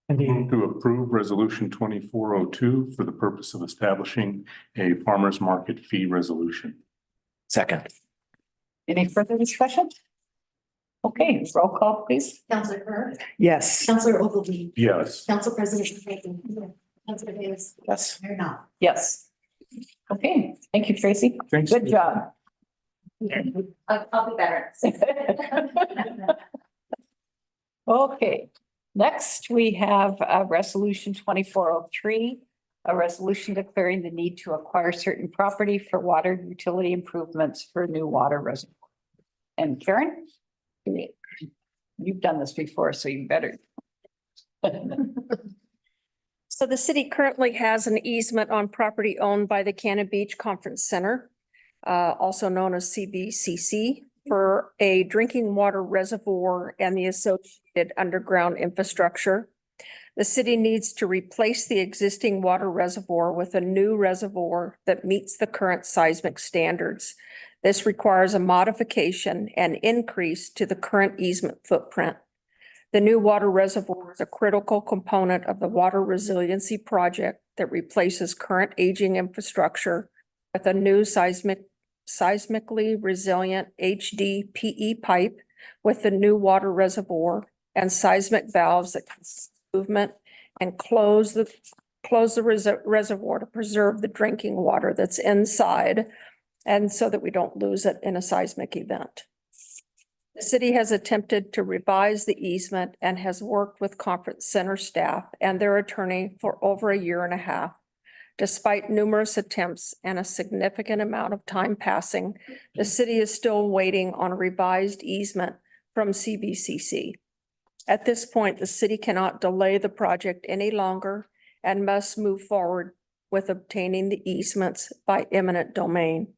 Move to approve resolution 2402 for the purpose of establishing a farmer's market fee resolution. Second. Any further discussion? Okay, roll call, please. Counselor Kerr, Yes. Counselor Ogilvy, Yes. Council President Bacon, Counselor Davis, Yes. Mayor Knopf. Yes. Okay, thank you, Tracy. Thanks. Good job. I'll be better. Okay, next we have resolution 2403, a resolution declaring the need to acquire certain property for water utility improvements for new water reservoir. And Karen? You've done this before, so you better. So the city currently has an easement on property owned by the Cannon Beach Conference Center, also known as CBCC, for a drinking water reservoir and the associated underground infrastructure. The city needs to replace the existing water reservoir with a new reservoir that meets the current seismic standards. This requires a modification and increase to the current easement footprint. The new water reservoir is a critical component of the water resiliency project that replaces current aging infrastructure with a new seismically resilient HDPE pipe with the new water reservoir and seismic valves that can movement and close the reservoir to preserve the drinking water that's inside, and so that we don't lose it in a seismic event. The city has attempted to revise the easement and has worked with conference center staff and their attorney for over a year and a half. Despite numerous attempts and a significant amount of time passing, the city is still waiting on a revised easement from CBCC. At this point, the city cannot delay the project any longer and must move forward with obtaining the easements by eminent domain.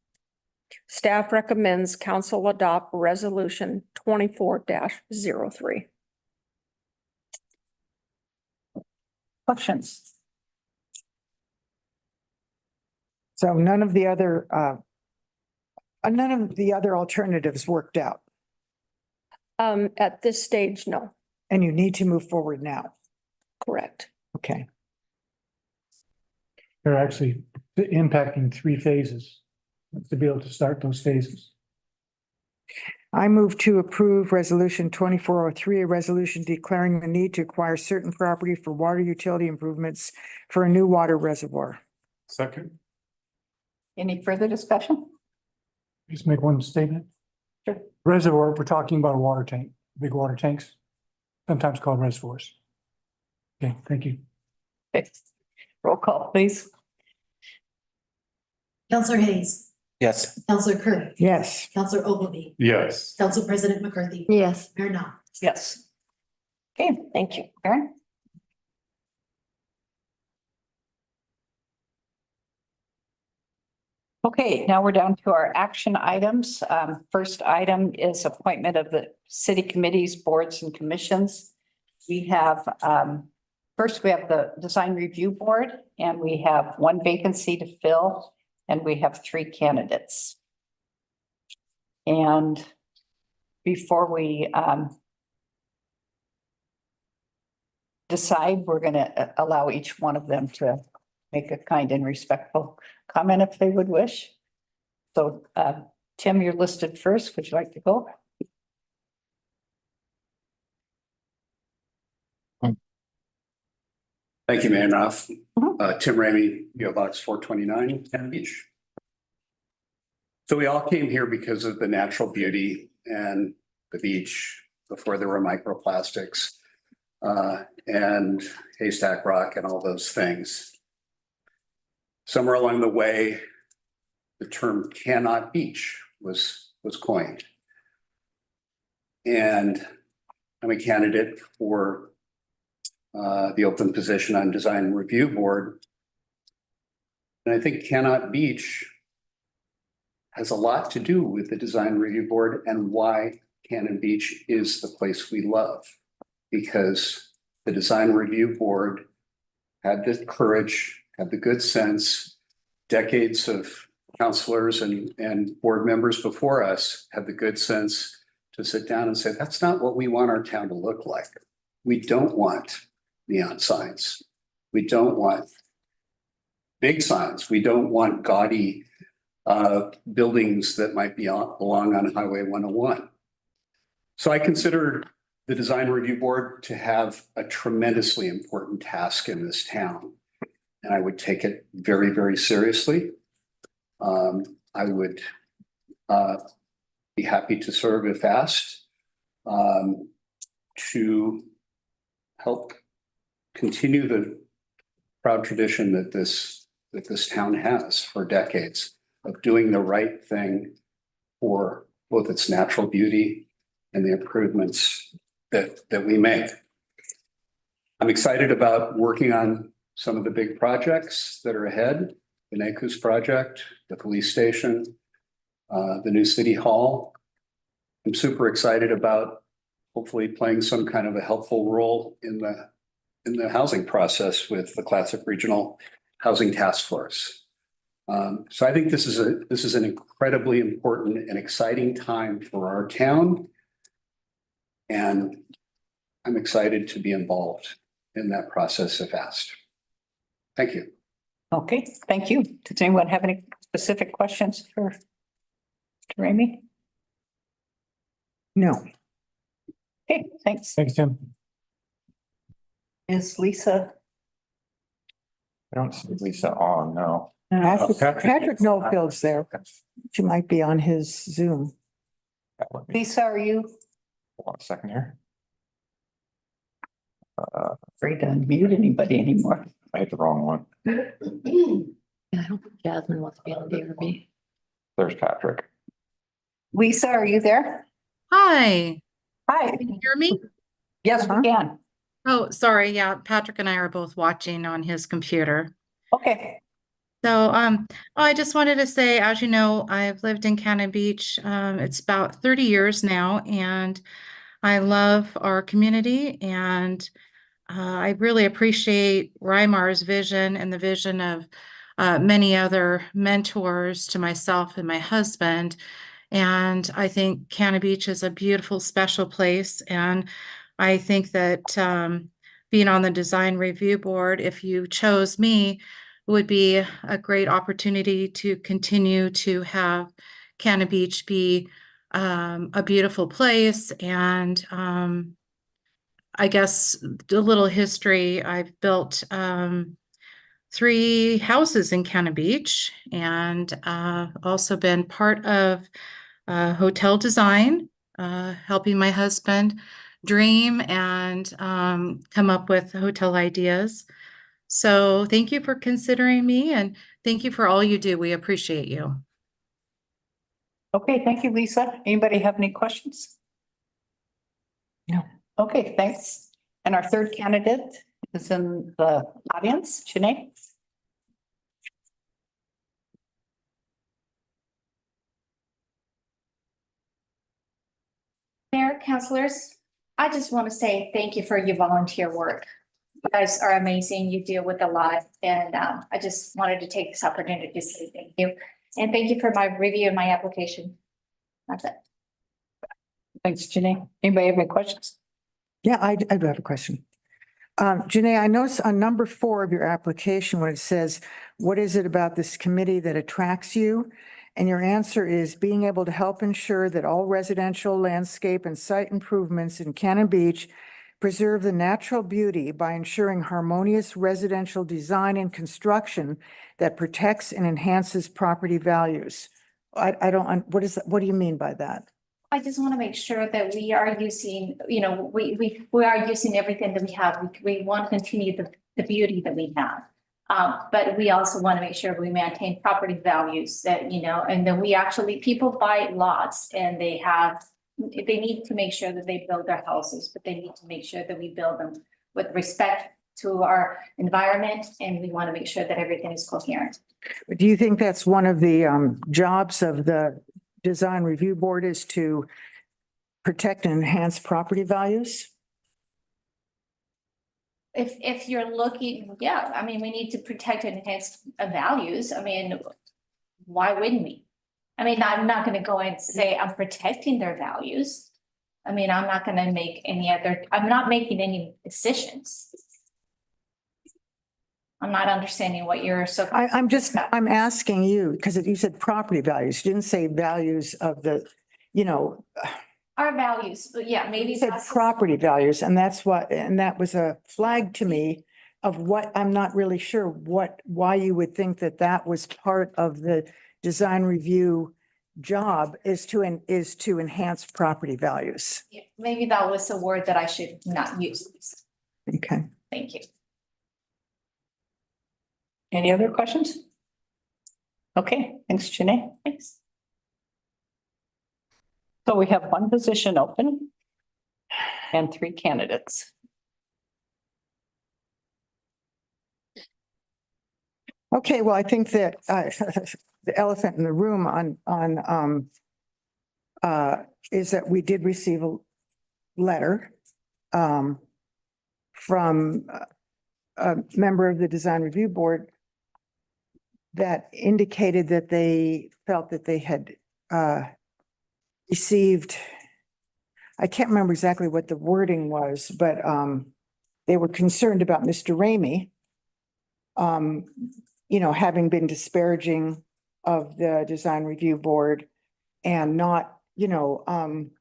Staff recommends council adopt resolution 24-03. Questions? So none of the other alternatives worked out, At this stage, no, and you need to move forward now. correct. Okay. They're actually impacting 3 phases to be able to start those phases. I move to approve resolution 2403, a resolution declaring the need to acquire certain property for water utility improvements for a new water reservoir. Second. Any further discussion? Just make one statement. Sure. Reservoir, we're talking about a water tank, big water tanks, sometimes called reservoirs. Okay, thank you. Okay. Roll call, please. Counselor Hayes, Yes. Counselor Kerr, Yes. Counselor Ogilvy, Yes. Council President McCarthy. Yes. Mayor Knopf. Yes. Okay, thank you, Karen. Okay, now we're down to our action items. First item is appointment of the city committees, boards and commissions. We have, first we have the design review board and we have one vacancy to fill and we have 3 candidates. And before we decide, we're going to allow each one of them to make a kind and respectful comment if they would wish. So, Tim, you're listed first. Would you like to go? Thank you, Mayor Knopf. Tim Ramey, PO Box 429, Cannon Beach. So we all came here because of the natural beauty and the beach before there were microplastics and haystack rock and all those things. Somewhere along the way, the term cannot beach was coined. And I'm a candidate for the open position on design review board. And I think cannot beach has a lot to do with the design review board and why Cannon Beach is the place we love. Because the design review board had the courage, had the good sense, decades of counselors and board members before us had the good sense to sit down and say, that's not what we want our town to look like. We don't want neon signs. We don't want big signs. We don't want gaudy buildings that might belong on Highway 101. So I consider the design review board to have a tremendously important task in this town. And I would take it very, very seriously. I would be happy to serve if asked to help continue the proud tradition that this town has for decades of doing the right thing for both its natural beauty and the improvements that we make. I'm excited about working on some of the big projects that are ahead, the NACUS project, the police station, the new city hall. I'm super excited about hopefully playing some kind of a helpful role in the housing process with the Classic Regional Housing Task Force. So I think this is an incredibly important and exciting time for our town. And I'm excited to be involved in that process if asked. Thank you. Okay, thank you. Does anyone have any specific questions for Mr. Ramey? No. Okay, thanks. Thanks, Tim. Is Lisa? I don't see Lisa on, no. Patrick Nofield's there. She might be on his Zoom. Lisa, are you One second here. afraid to unmute anybody anymore? I hit the wrong one. Yeah, I don't think Jasmine wants to be on DRB. There's Patrick. Lisa, are you there? Hi, Hi. can you hear me? Yes, we can. Oh, sorry. Yeah, Patrick and I are both watching on his computer. Okay. So, I just wanted to say, as you know, I've lived in Cannon Beach. It's about 30 years now, and I love our community, and I really appreciate Reimar's vision and the vision of many other mentors to myself and my husband. And I think Cannon Beach is a beautiful, special place. And I think that being on the design review board, if you chose me, would be a great opportunity to continue to have Cannon Beach be a beautiful place. And I guess a little history, I've built 3 houses in Cannon Beach, and also been part of hotel design, helping my husband dream and come up with hotel ideas. So thank you for considering me, and thank you for all you do. We appreciate you. Okay, thank you, Lisa. Anybody have any questions? No. Okay, thanks. And our third candidate is in the audience, Janae. Mayor, councilors, I just want to say thank you for your volunteer work. You guys are amazing. You deal with a lot, and I just wanted to take this opportunity to say thank you. And thank you for my review of my application. That's it. Thanks, Janae. Anybody have any questions? Yeah, I do have a question. Janae, I noticed on number 4 of your application, when it says, what is it about this committee that attracts you? And your answer is being able to help ensure that all residential, landscape, and site improvements in Cannon Beach preserve the natural beauty by ensuring harmonious residential design and construction that protects and enhances property values. I don't, what do you mean by that? I just want to make sure that we are using, we are using everything that we have. We want to continue the beauty that we have. But we also want to make sure we maintain property values that, and then people buy lots and they need to make sure that they build their houses, but they need to make sure that we build them with respect to our environment, and we want to make sure that everything is coherent. Do you think that's one of the jobs of the Design Review Board, is to protect and enhance property values? If you're looking, yeah, I mean, we need to protect and enhance values. I mean, why wouldn't we? I mean, I'm not going to go and say I'm protecting their values. I mean, I'm not going to I'm not making any decisions. I'm not understanding what you're so. I'm asking you, because you said property values, you didn't say values of the, Our values, but yeah, maybe. You said property values, and that was a flag to me of what, I'm not really sure why you would think that was part of the design review job, is to enhance property values. Yeah, maybe that was a word that I should not use. Okay. Thank you. Any other questions? Okay, thanks, Janae. Thanks. So we have 1 position open and 3 candidates. Okay, well, I think that the elephant in the room is that we did receive a letter from a member of the Design Review Board that indicated that they felt that they had received, I can't remember exactly what the wording was, but they were concerned about Mr. Ramey, having been disparaging of the Design Review Board and not, being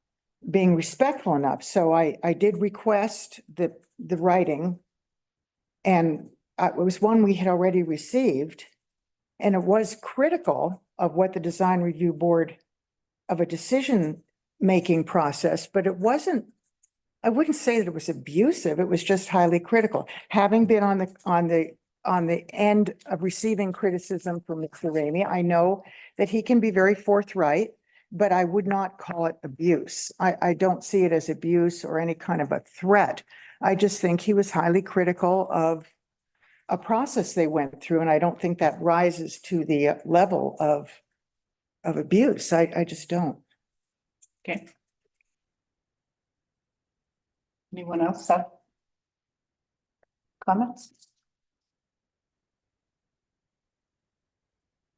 respectful enough. So I did request the writing, and it was one we had already received, and it was critical of what the Design Review Board, of a decision-making process, but it wasn't, I wouldn't say that it was abusive. It was just highly critical. Having been on the end of receiving criticism from Mr. Ramey, I know that he can be very forthright, but I would not call it abuse. I don't see it as abuse or any kind of a threat. I just think he was highly critical of a process they went through, and I don't think that rises to the level of abuse. I just don't. Okay. Anyone else have comments?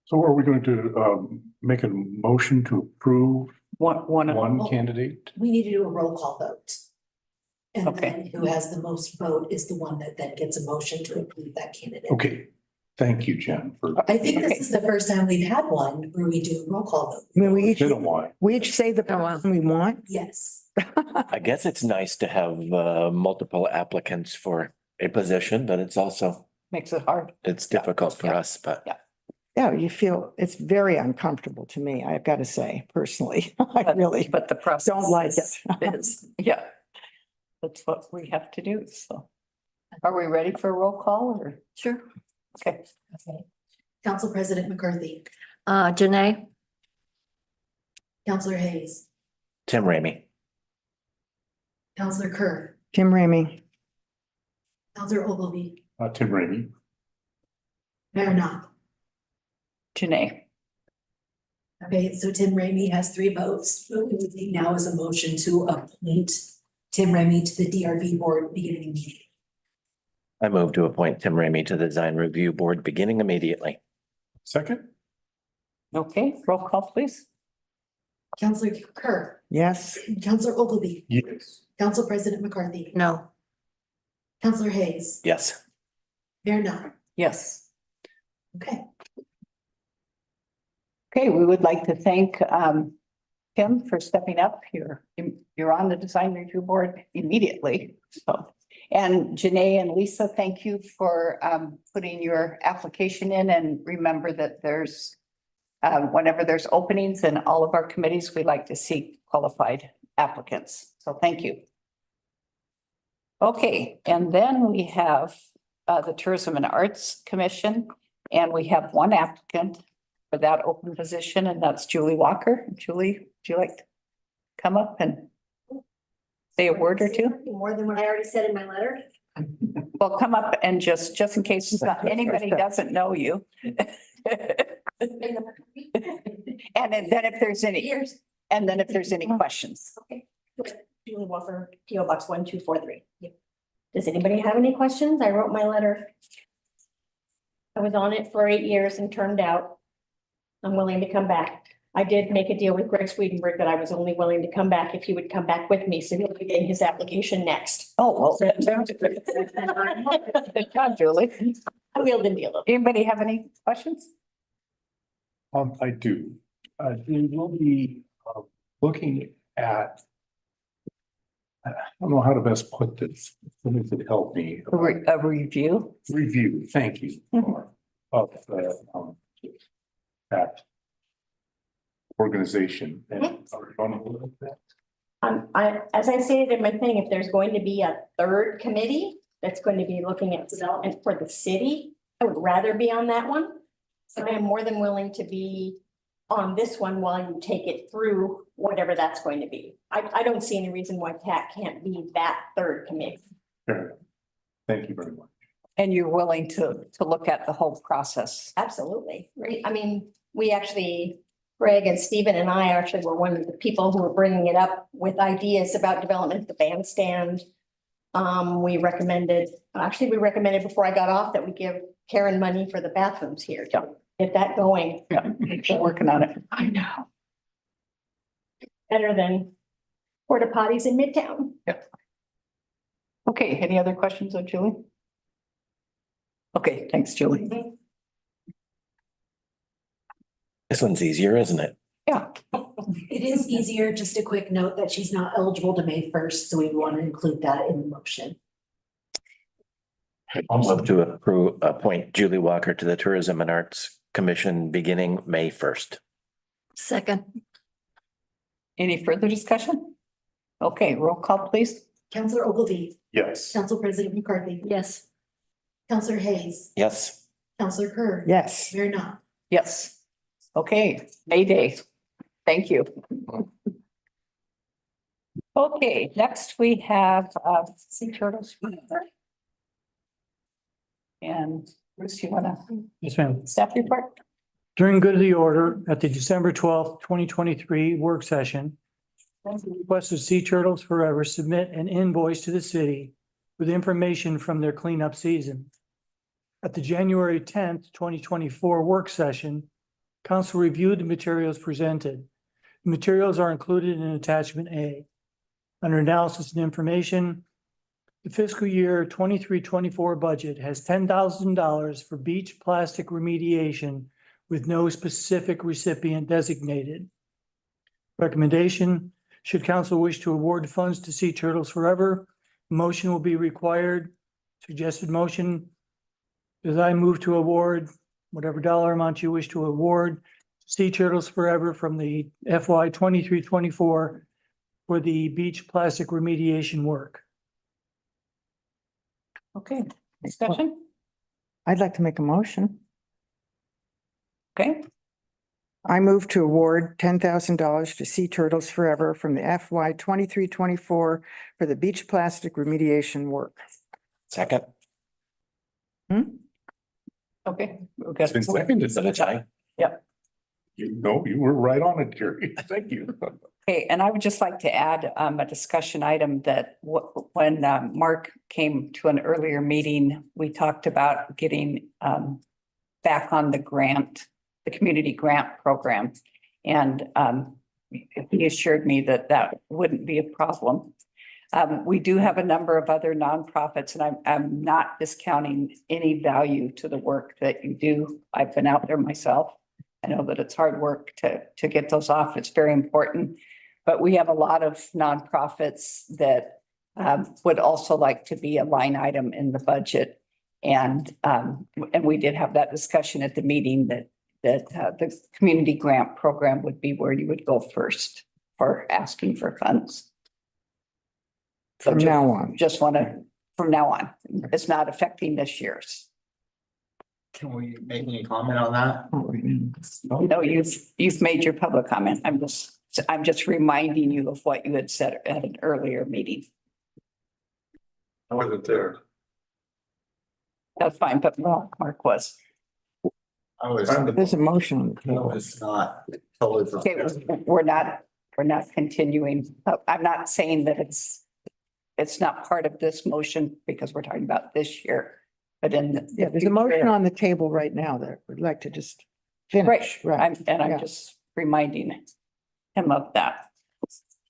So are we going to make a motion to approve one candidate? We need to do a roll call vote. And Okay. then who has the most vote is the one that then gets a motion to approve that candidate. Okay, Thank you, Jen, for. I think this is the first time we've had one where we do a roll call vote. I mean, It's been a while. we each say the person we want. Yes. I guess it's nice to have multiple applicants for a position, but it's also, Makes it hard. it's difficult for us, but. Yeah, you feel, it's very uncomfortable to me, I've got to say, personally. I really But the process. don't like it. is- Yeah. That's what we have to do, so. Are we ready for a roll call or? Sure. Okay. Okay. Council President McCarthy, Janae? Counselor Hayes, Tim Ramey. Counselor Kerr, Tim Ramey, Counselor Ogilvy, Tim Ramey. Mayor Knopf. Janae. Okay, so Tim Ramey has 3 votes. What we would take now is a motion to appoint Tim Ramey to the DRB board beginning immediately. I move to appoint Tim Ramey to the Design Review Board beginning immediately. Second? Okay, roll call, please. Counselor Kerr, yes. Counselor Ogilvy, Yes. Council President McCarthy, No. Counselor Hayes, Yes. Mayor Knopf. Yes. Okay. Okay, we would like to thank Tim for stepping up. You're on the design review board immediately. So, and Janae and Lisa, thank you for putting your application in, and remember that there's whenever there's openings in all of our committees, we like to see qualified applicants. So thank you. Okay, and then we have the Tourism and Arts Commission, and we have 1 applicant for that open position, and that's Julie Walker. Julie, would you like to come up and say a word or two? More than what I already said in my letter. Well, come up and just in case anybody doesn't know you. And then if there's any questions. Okay. Julie Walker, PO Box 1243. Does anybody have any questions? I wrote my letter. I was on it for 8 years and turned out. I'm willing to come back. I did make a deal with Greg Swedenberg that I was only willing to come back if he would come back with me, so he'll be getting his application next. Oh, well. Good job, Julie. I wheeled and dealed. Anybody have any questions? I do. We will be looking at. I don't know how to best put this. Somebody could help me. A review? Review, thank you. Of that organization. And are you going to look at that? As I stated in my thing, if there's going to be a 3rd committee that's going to be looking at development for the city, I would rather be on that one. So I am more than willing to be on this one while you take it through whatever that's going to be. I don't see any reason why TAC can't be that 3rd committee. Fair enough. Thank you very much. And you're willing to look at the whole process? Absolutely. I mean, we actually, Greg and Stephen and I actually were one of the people who were bringing it up with ideas about development of the bandstand. We recommended before I got off that we give Karen money for the bathrooms here to get that going. Yeah, we're working on it. I know. Better than porta potties in Midtown. Yeah. Okay, any other questions of Julie? Okay, thanks, Julie. This one's easier, isn't it? Yeah. It is easier, just a quick note that she's not eligible to May 1st, so we want to include that in the motion. I'll move to appoint Julie Walker to the Tourism and Arts Commission beginning May 1st. Second. Any further discussion? Okay, roll call, please. Counselor Ogilvy, Yes. Council President McCarthy, Yes. Counselor Hayes, Yes. Counselor Kerr. Yes. Mayor Knopf. Yes. Okay, May Day. Thank you. Okay, next we have Sea Turtles. And Bruce, you wanna Yes, ma'am. staff report? During good of the order at the December 12th, 2023 work session, requested Sea Turtles Forever submit an invoice to the city with information from their cleanup season. At the January 10th, 2024 work session, council reviewed the materials presented. The materials are included in attachment A. Under analysis and information, the fiscal year 23-24 budget has $10,000 for beach plastic remediation with no specific recipient designated. Recommendation, should council wish to award funds to Sea Turtles Forever, motion will be required. Suggested motion is I move to award whatever dollar amount you wish to award Sea Turtles Forever from the FY 23-24 for the beach plastic remediation work. Okay, discussion? I'd like to make a motion. Okay, I move to award $10,000 to Sea Turtles Forever from the FY 23-24 for the beach plastic remediation work. Second. okay. It's been seconded. Is that a tie? Yep. You were right on it, Gary. Thank you. Okay, and I would just like to add a discussion item that when Mark came to an earlier meeting, we talked about getting back on the grant, the community grant program. And he assured me that that wouldn't be a problem. We do have a number of other nonprofits, and I'm not discounting any value to the work that you do. I've been out there myself. I know that it's hard work to get those off. It's very important. But we have a lot of nonprofits that would also like to be a line item in the budget. And we did have that discussion at the meeting that the community grant program would be where you would go first for asking for funds. So From now on. Just want to, from now on, it's not affecting this year's. Can we make any comment on that? No, you've made your public comment. I'm just reminding you of what you had said at an earlier meeting. I wasn't there. That's fine, but Mark was. I was. There's a motion. No, it's not. Totally. Okay, we're not continuing. I'm not saying that it's not part of this motion because we're talking about this year, but in the. Yeah, there's a motion on the table right now that we'd like to just finish. Right, I'm just reminding him of that.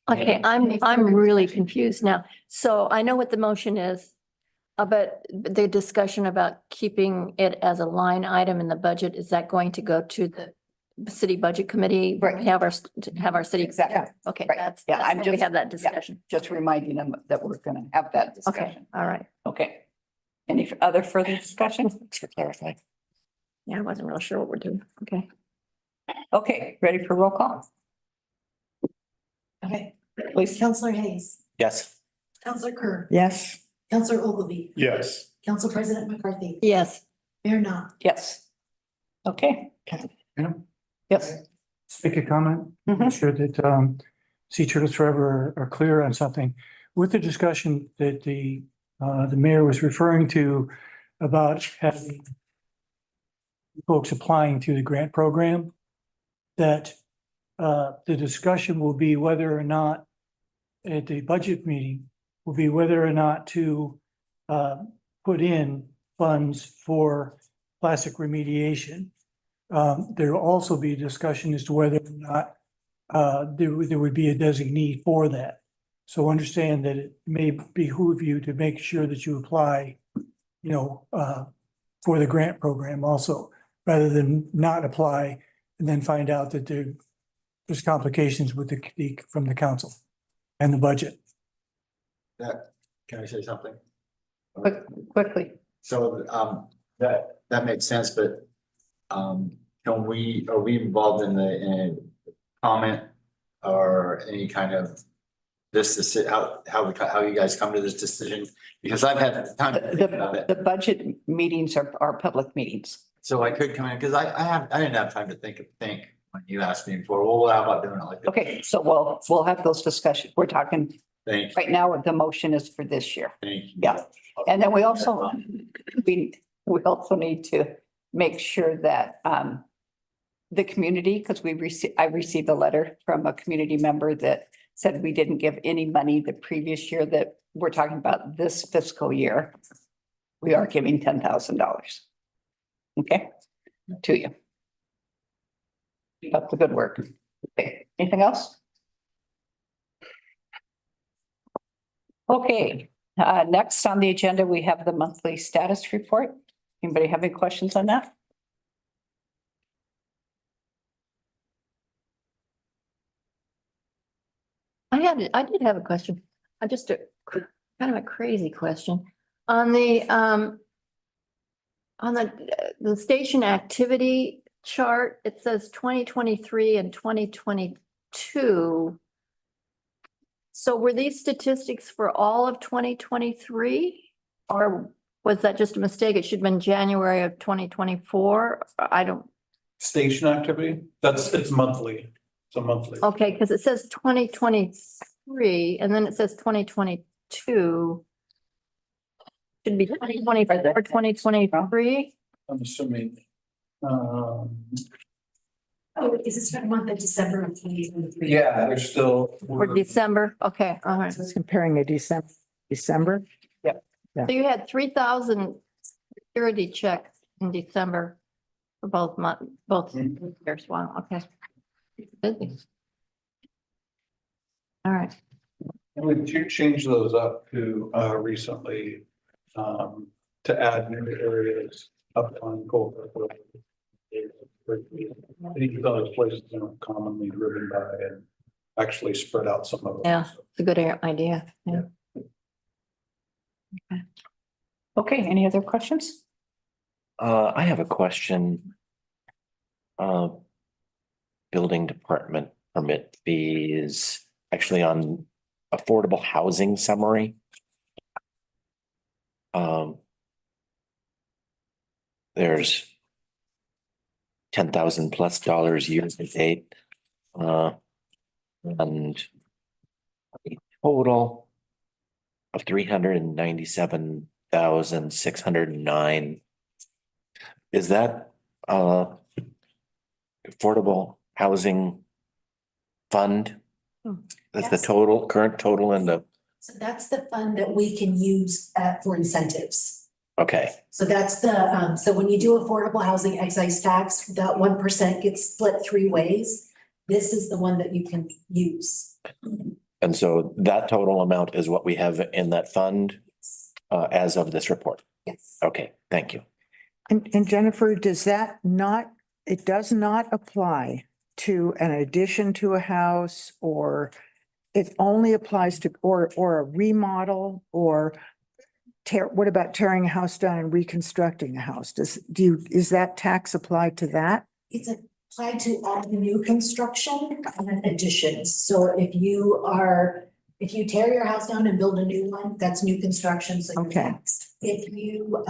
Okay, I'm really confused now. So I know what the motion is. But the discussion about keeping it as a line item in the budget, is that going to go to the city budget committee? Right. Have our city. Exactly. Okay, Right. that's I'm when we just have that discussion. Just reminding them that we're gonna have that Okay, discussion. all right. Okay. Any other further discussion? Thanks for clarifying. Yeah, I wasn't real sure what we're doing. Okay. Okay, ready for roll call? Okay, Please. Counselor Hayes, Yes. Counselor Kerr, Yes. Counselor Ogilvy, Yes. Council President McCarthy, Yes. Mayor Knopf. Yes. Okay. Yeah. Yes. Make a comment, Mhm. make sure that Sea Turtles Forever are clear on something. With the discussion that the mayor was referring to about having folks applying to the grant program, that the discussion will be whether or not at the budget meeting will be whether or not to put in funds for plastic remediation. There will also be a discussion as to whether or not there would be a designee for that. So understand that it may behoove you to make sure that you apply, for the grant program also, rather than not apply and then find out that there's complications with from the council and the budget. Can I say something? Quickly. So, that makes sense, but, are we involved in the comment or any kind of how you guys come to this decision? Because I've had time to think about it. The budget meetings are public meetings. So I could come in, because I didn't have time to think when you asked me before, well, how about doing it like this? Okay, so we'll have those discussions. We're talking Thank you. right now, the motion is for this year. Thank you. Yeah. And then we also need to make sure that the community, because I received a letter from a community member that said we didn't give any money the previous year, that we're talking about this fiscal year. We are giving $10,000. Okay, to you. Keep up the good work. Okay, anything else? Okay, Next on the agenda, we have the monthly status report. Anybody have any questions on that? I did have a question. I just kind of a crazy question. On the station activity chart, it says 2023 and 2022. So were these statistics for all of 2023? Or was that just a mistake? It should have been January of 2024. I don't, Station activity, it's monthly. It's a monthly. okay, because it says 2023 and then it says 2022. Should be 2024, 2023. I'm assuming. Oh, is this for the month of December of 2023? Yeah, there's still. For December, okay, all right. I was comparing a December. So you had 3,000 security checks in December for both years, wow, okay. Busy. All right, And we've changed those up to recently to add new areas up on Gold. These other places are commonly driven by and actually spread out some of them. yeah, it's a good idea, yeah. Okay, any other questions? I have a question. Building department permit fees, actually on affordable housing summary. There's $10,000 plus year to date. And a total of 397,609. Is that affordable housing fund? That's the Yes. total, current total in the, So that's the fund that we can use for incentives. okay, So that's the, so when you do affordable housing excise tax, that 1% gets split 3 ways. This is the one that you can use. and so that total amount is what we have in that fund as of this report? Yes. Okay, thank you. And Jennifer, does that not, it does not apply to an addition to a house, or it only applies to, or a remodel, or what about tearing a house down and reconstructing a house? Is that tax applied to that? It's applied to all the new construction and additions. So if you tear your house down and build a new one, that's new construction, so you're Okay. taxed. If you,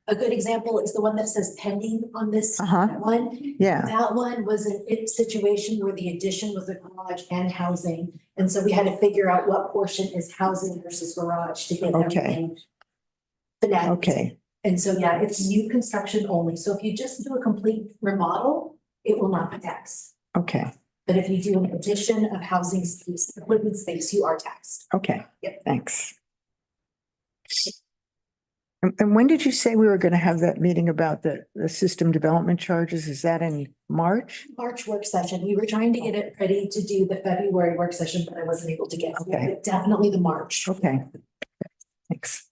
a good example is the one that says pending on this one. Yeah, That one was a situation where the addition was a garage and housing. And so we had to figure out what portion is housing versus garage to get Okay. everything. finagled. okay, And so, yeah, it's new construction only. So if you just do a complete remodel, it will not be taxed. okay, But if you do an addition of housing space, living space, you are taxed. okay, Yep. thanks. And when did you say we were going to have that meeting about the system development charges? Is that in March? March work session, we were trying to get it ready to do the February work session, but I wasn't able to get to Okay. it. Definitely the March. Okay, thanks.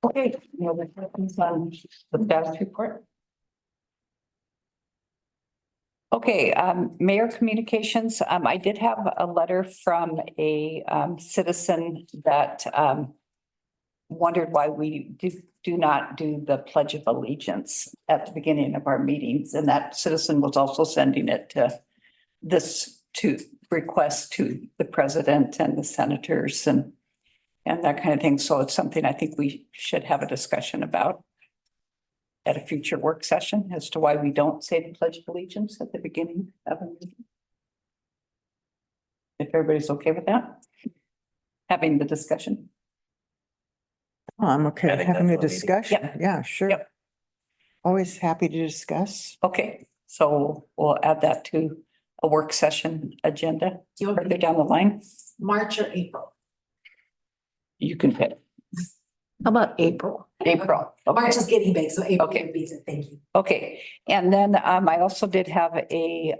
Okay, any other questions on the status report? Okay, mayor communications, I did have a letter from a citizen that wondered why we do not do the Pledge of Allegiance at the beginning of our meetings, and that citizen was also sending it to request to the president and the senators and that kind of thing. So it's something I think we should have a discussion about at a future work session as to why we don't say the Pledge of Allegiance at the beginning of a meeting. If everybody's okay with that, having the discussion. Oh, I'm okay with Adding having that a to our meeting. discussion. Yep. Yeah, sure. Yep. Always happy to discuss. Okay, so we'll add that to a work session agenda Do you want further down the line. March or April? You can pick How about April? April. Okay. March is getting big, so April Okay. would be good. Thank you. Okay, and then I also did have a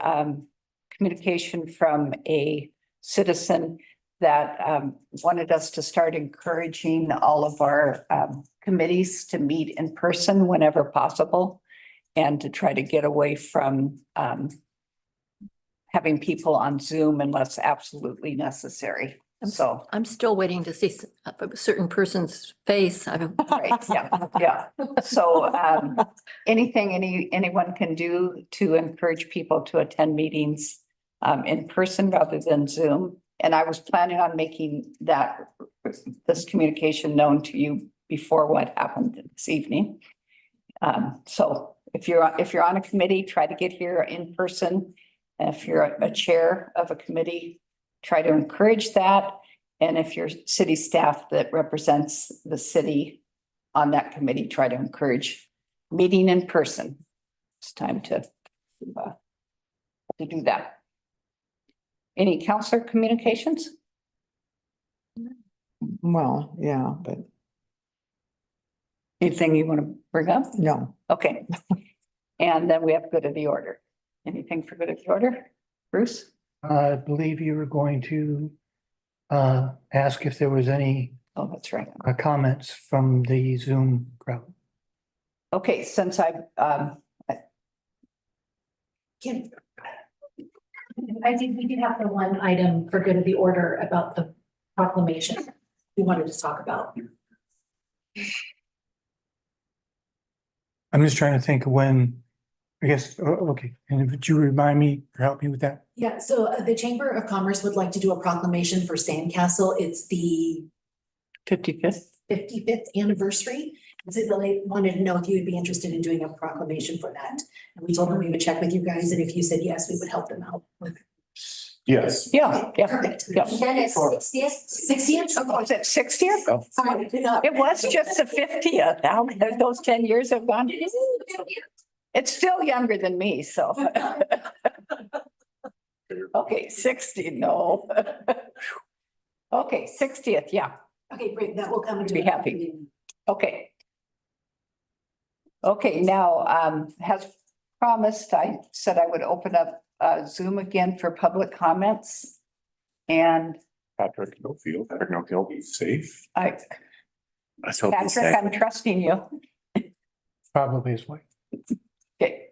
communication from a citizen that wanted us to start encouraging all of our committees to meet in person whenever possible and to try to get away from having people on Zoom unless absolutely necessary. So, I'm still waiting to see a certain person's face. right, yeah. So anything anyone can do to encourage people to attend meetings in person rather than Zoom. And I was planning on making this communication known to you before what happened this evening. So if you're on a committee, try to get here in person. If you're a chair of a committee, try to encourage that. And if you're city staff that represents the city on that committee, try to encourage meeting in person. It's time to do that. Any counselor communications? Well, yeah, but Anything you want to bring up? no. Okay. And then we have good of the order. Anything for good of the order? Bruce? I believe you were going to ask if there was any Oh, that's right. comments from the Zoom crowd. Okay, since I think we did have the one item for good of the order about the proclamation we wanted to talk about. I'm just trying to think when, I guess, okay, and would you remind me or help me with that? Yeah, so the Chamber of Commerce would like to do a proclamation for Sandcastle. It's the 55th. 55th anniversary. So they wanted to know if you would be interested in doing a proclamation for that. And we told them we would check with you guys, and if you said yes, we would help them out with. Yes. Yeah, yeah. Perfect. Yeah. Then it's 60th. 60th? Oh, was it 60th? Sorry, I did not. It was just the 50th. How those 10 years have gone? It's still younger than me, so. Okay, 60, no. Okay, 60th, yeah. Okay, great. That will come into. Be happy. Okay. Okay, now, as promised, I said I would open up Zoom again for public comments. And Patrick Nofield, be safe. Let's hope he's Patrick, safe. I'm trusting you. Probably his wife. Okay,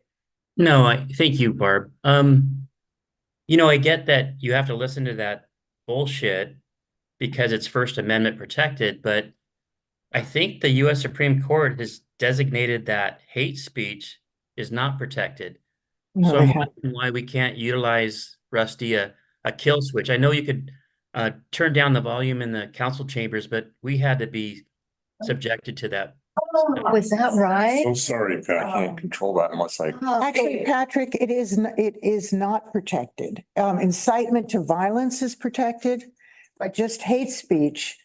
No, thank you, Barb. I get that you have to listen to that bullshit because it's First Amendment protected, but I think the US Supreme Court has designated that hate speech is not protected. No, So they I'm haven't. wondering why we can't utilize, Rusty, a kill switch. I know you could turn down the volume in the council chambers, but we had to be subjected to that. Was that right? So sorry, Pat, I can't control that unless I. Actually, Patrick, it is not protected. Incitement to violence is protected, but just hate speech.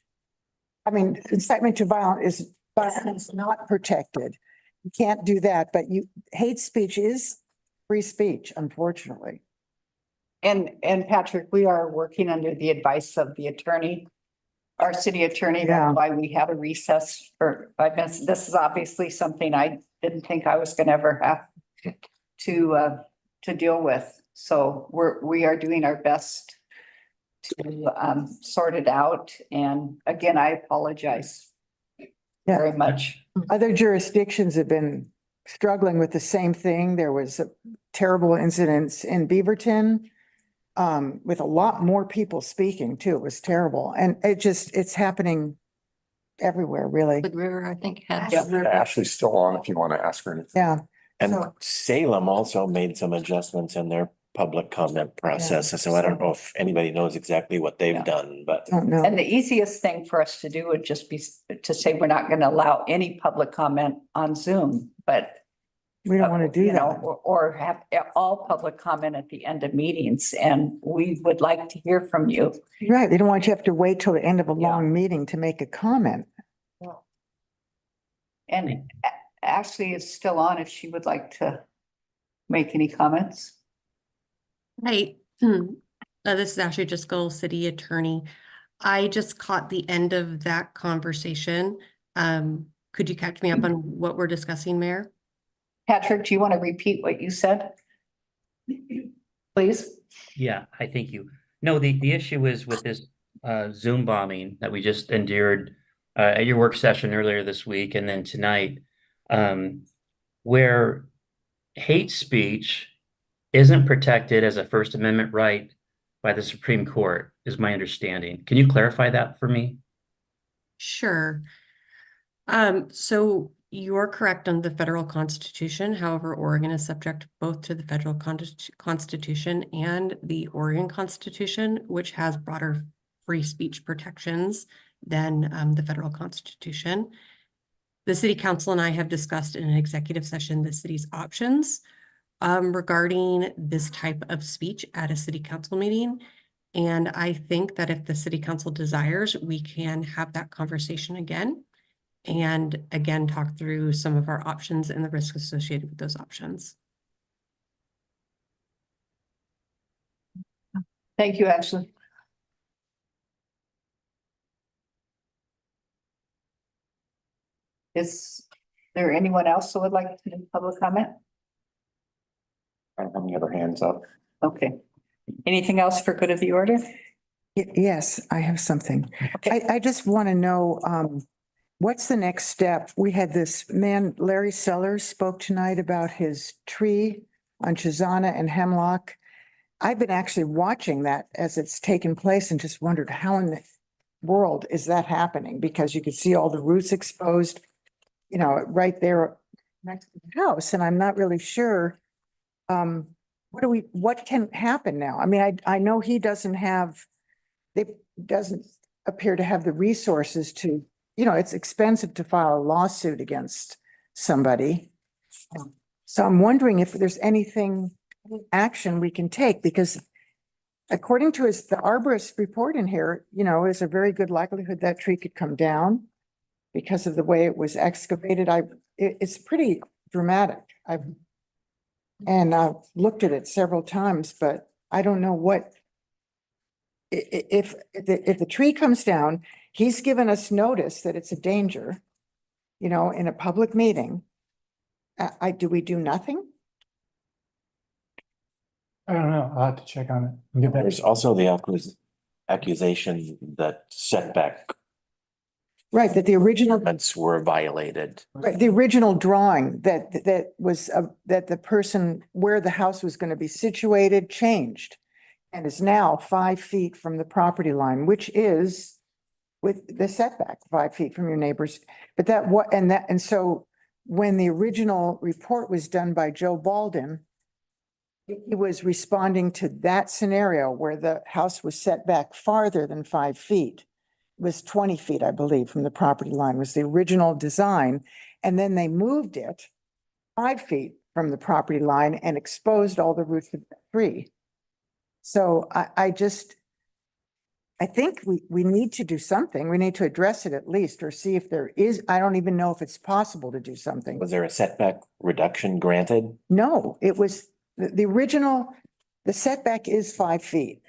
I mean, incitement to violence is not protected. You can't do that, but hate speech is free speech, unfortunately. and Patrick, we are working under the advice of the attorney, our city attorney. Yeah. That's why we had a recess for 5 minutes. This is obviously something I didn't think I was gonna ever have to deal with. So we are doing our best to sort it out. And again, I apologize very much. Other jurisdictions have been struggling with the same thing. There was a terrible incidents in Beaverton with a lot more people speaking too. It was terrible. And it's happening everywhere, really. Wood River, I think, had. Ashley's still on if you want to ask her anything. Yeah. And So- Salem also made some adjustments in their public comment process. So I don't know if anybody knows exactly what they've done, but. Don't know. And the easiest thing for us to do would just be to say, we're not going to allow any public comment on Zoom, but We don't want to do you know, that. or have all public comment at the end of meetings. And we would like to hear from you. Right. They don't want you to have to wait till the end of a long meeting to make a comment. And Ashley is still on if she would like to make any comments. Hi, this is Ashley Driscoll, City Attorney. I just caught the end of that conversation. Could you catch me up on what we're discussing, Mayor? Patrick, do you want to repeat what you said? Please? Yeah, I thank you. No, the issue is with this Zoom bombing that we just endured at your work session earlier this week and then tonight, where hate speech isn't protected as a First Amendment right by the Supreme Court, is my understanding. Can you clarify that for me? Sure. So you're correct on the federal constitution. However, Oregon is subject both to the federal constitution and the Oregon Constitution, which has broader free speech protections than the federal constitution. The city council and I have discussed in an executive session the city's options regarding this type of speech at a city council meeting. And I think that if the city council desires, we can have that conversation again. And again, talk through some of our options and the risks associated with those options. Thank you, Ashley. Is there anyone else who would like to make public comment? I don't have any other hands up. Okay. Anything else for good of the order? Yes, I have something. I just want to know, what's the next step? We had this man, Larry Sellers, spoke tonight about his tree on Chisana and Hemlock. I've been actually watching that as it's taken place and just wondered how in the world is that happening? Because you could see all the roots exposed, you know, right there next to the house. And I'm not really sure, what can happen now? I mean, I know he doesn't appear to have the resources to, you know, it's expensive to file a lawsuit against somebody. So I'm wondering if there's any action we can take, because according to the arborist report in here, you know, there's a very good likelihood that tree could come down because of the way it was excavated. It's pretty dramatic. I've looked at it several times, but I don't know what, if the tree comes down, he's given us notice that it's a danger, you know, in a public meeting. Do we do nothing? I don't know. I'll have to check on it and get back. There's also the accusation that setback Right, that the original, requirements were violated. right, the original drawing that was, that the person where the house was going to be situated changed and is now 5 feet from the property line, which is with the setback, 5 feet from your neighbors. But and so when the original report was done by Joe Baldwin, he was responding to that scenario where the house was set back farther than 5 feet. It was 20 feet, I believe, from the property line was the original design. And then they moved it 5 feet from the property line and exposed all the roots of the tree. So I think we need to do something. We need to address it at least, or see if there is, I don't even know if it's possible to do something. Was there a setback reduction granted? No, it was the original, the setback is 5 feet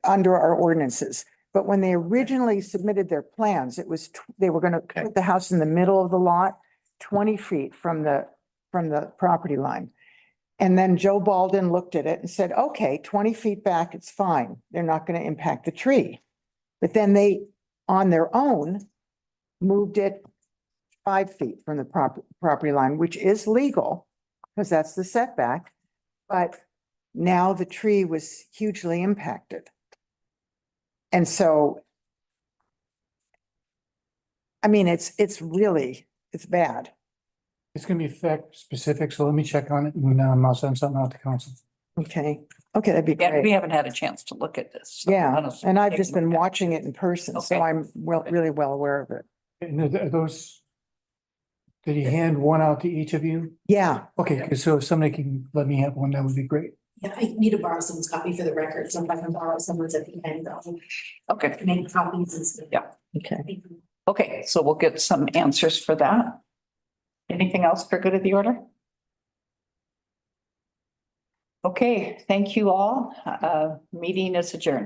under our ordinances. But when they originally submitted their plans, it was, they were going to put the house in the middle of the lot, 20 feet from the property line. And then Joe Baldwin looked at it and said, okay, 20 feet back, it's fine. They're not going to impact the tree. But then they, on their own, moved it 5 feet from the property line, which is legal because that's the setback. But now the tree was hugely impacted. And so, I mean, it's bad. It's gonna be fact specific, so let me check on it and I'll send something out to council. Okay, that'd be Yeah, we great. haven't had a chance to look at this. so Yeah, honestly, and I've take just a look been at it. watching it in person, so Okay. I'm really well aware of it. And are those, did he hand one out to each of you? Yeah, Okay, so if somebody can let me have one, that would be great. Yeah, I need to borrow someone's copy for the record, so if I can borrow someone's at the end, I'll Okay, make copies and stuff. Yeah. okay. okay, so we'll get some answers for that. Anything else for good of the order? Okay, thank you all. Meeting is adjourned.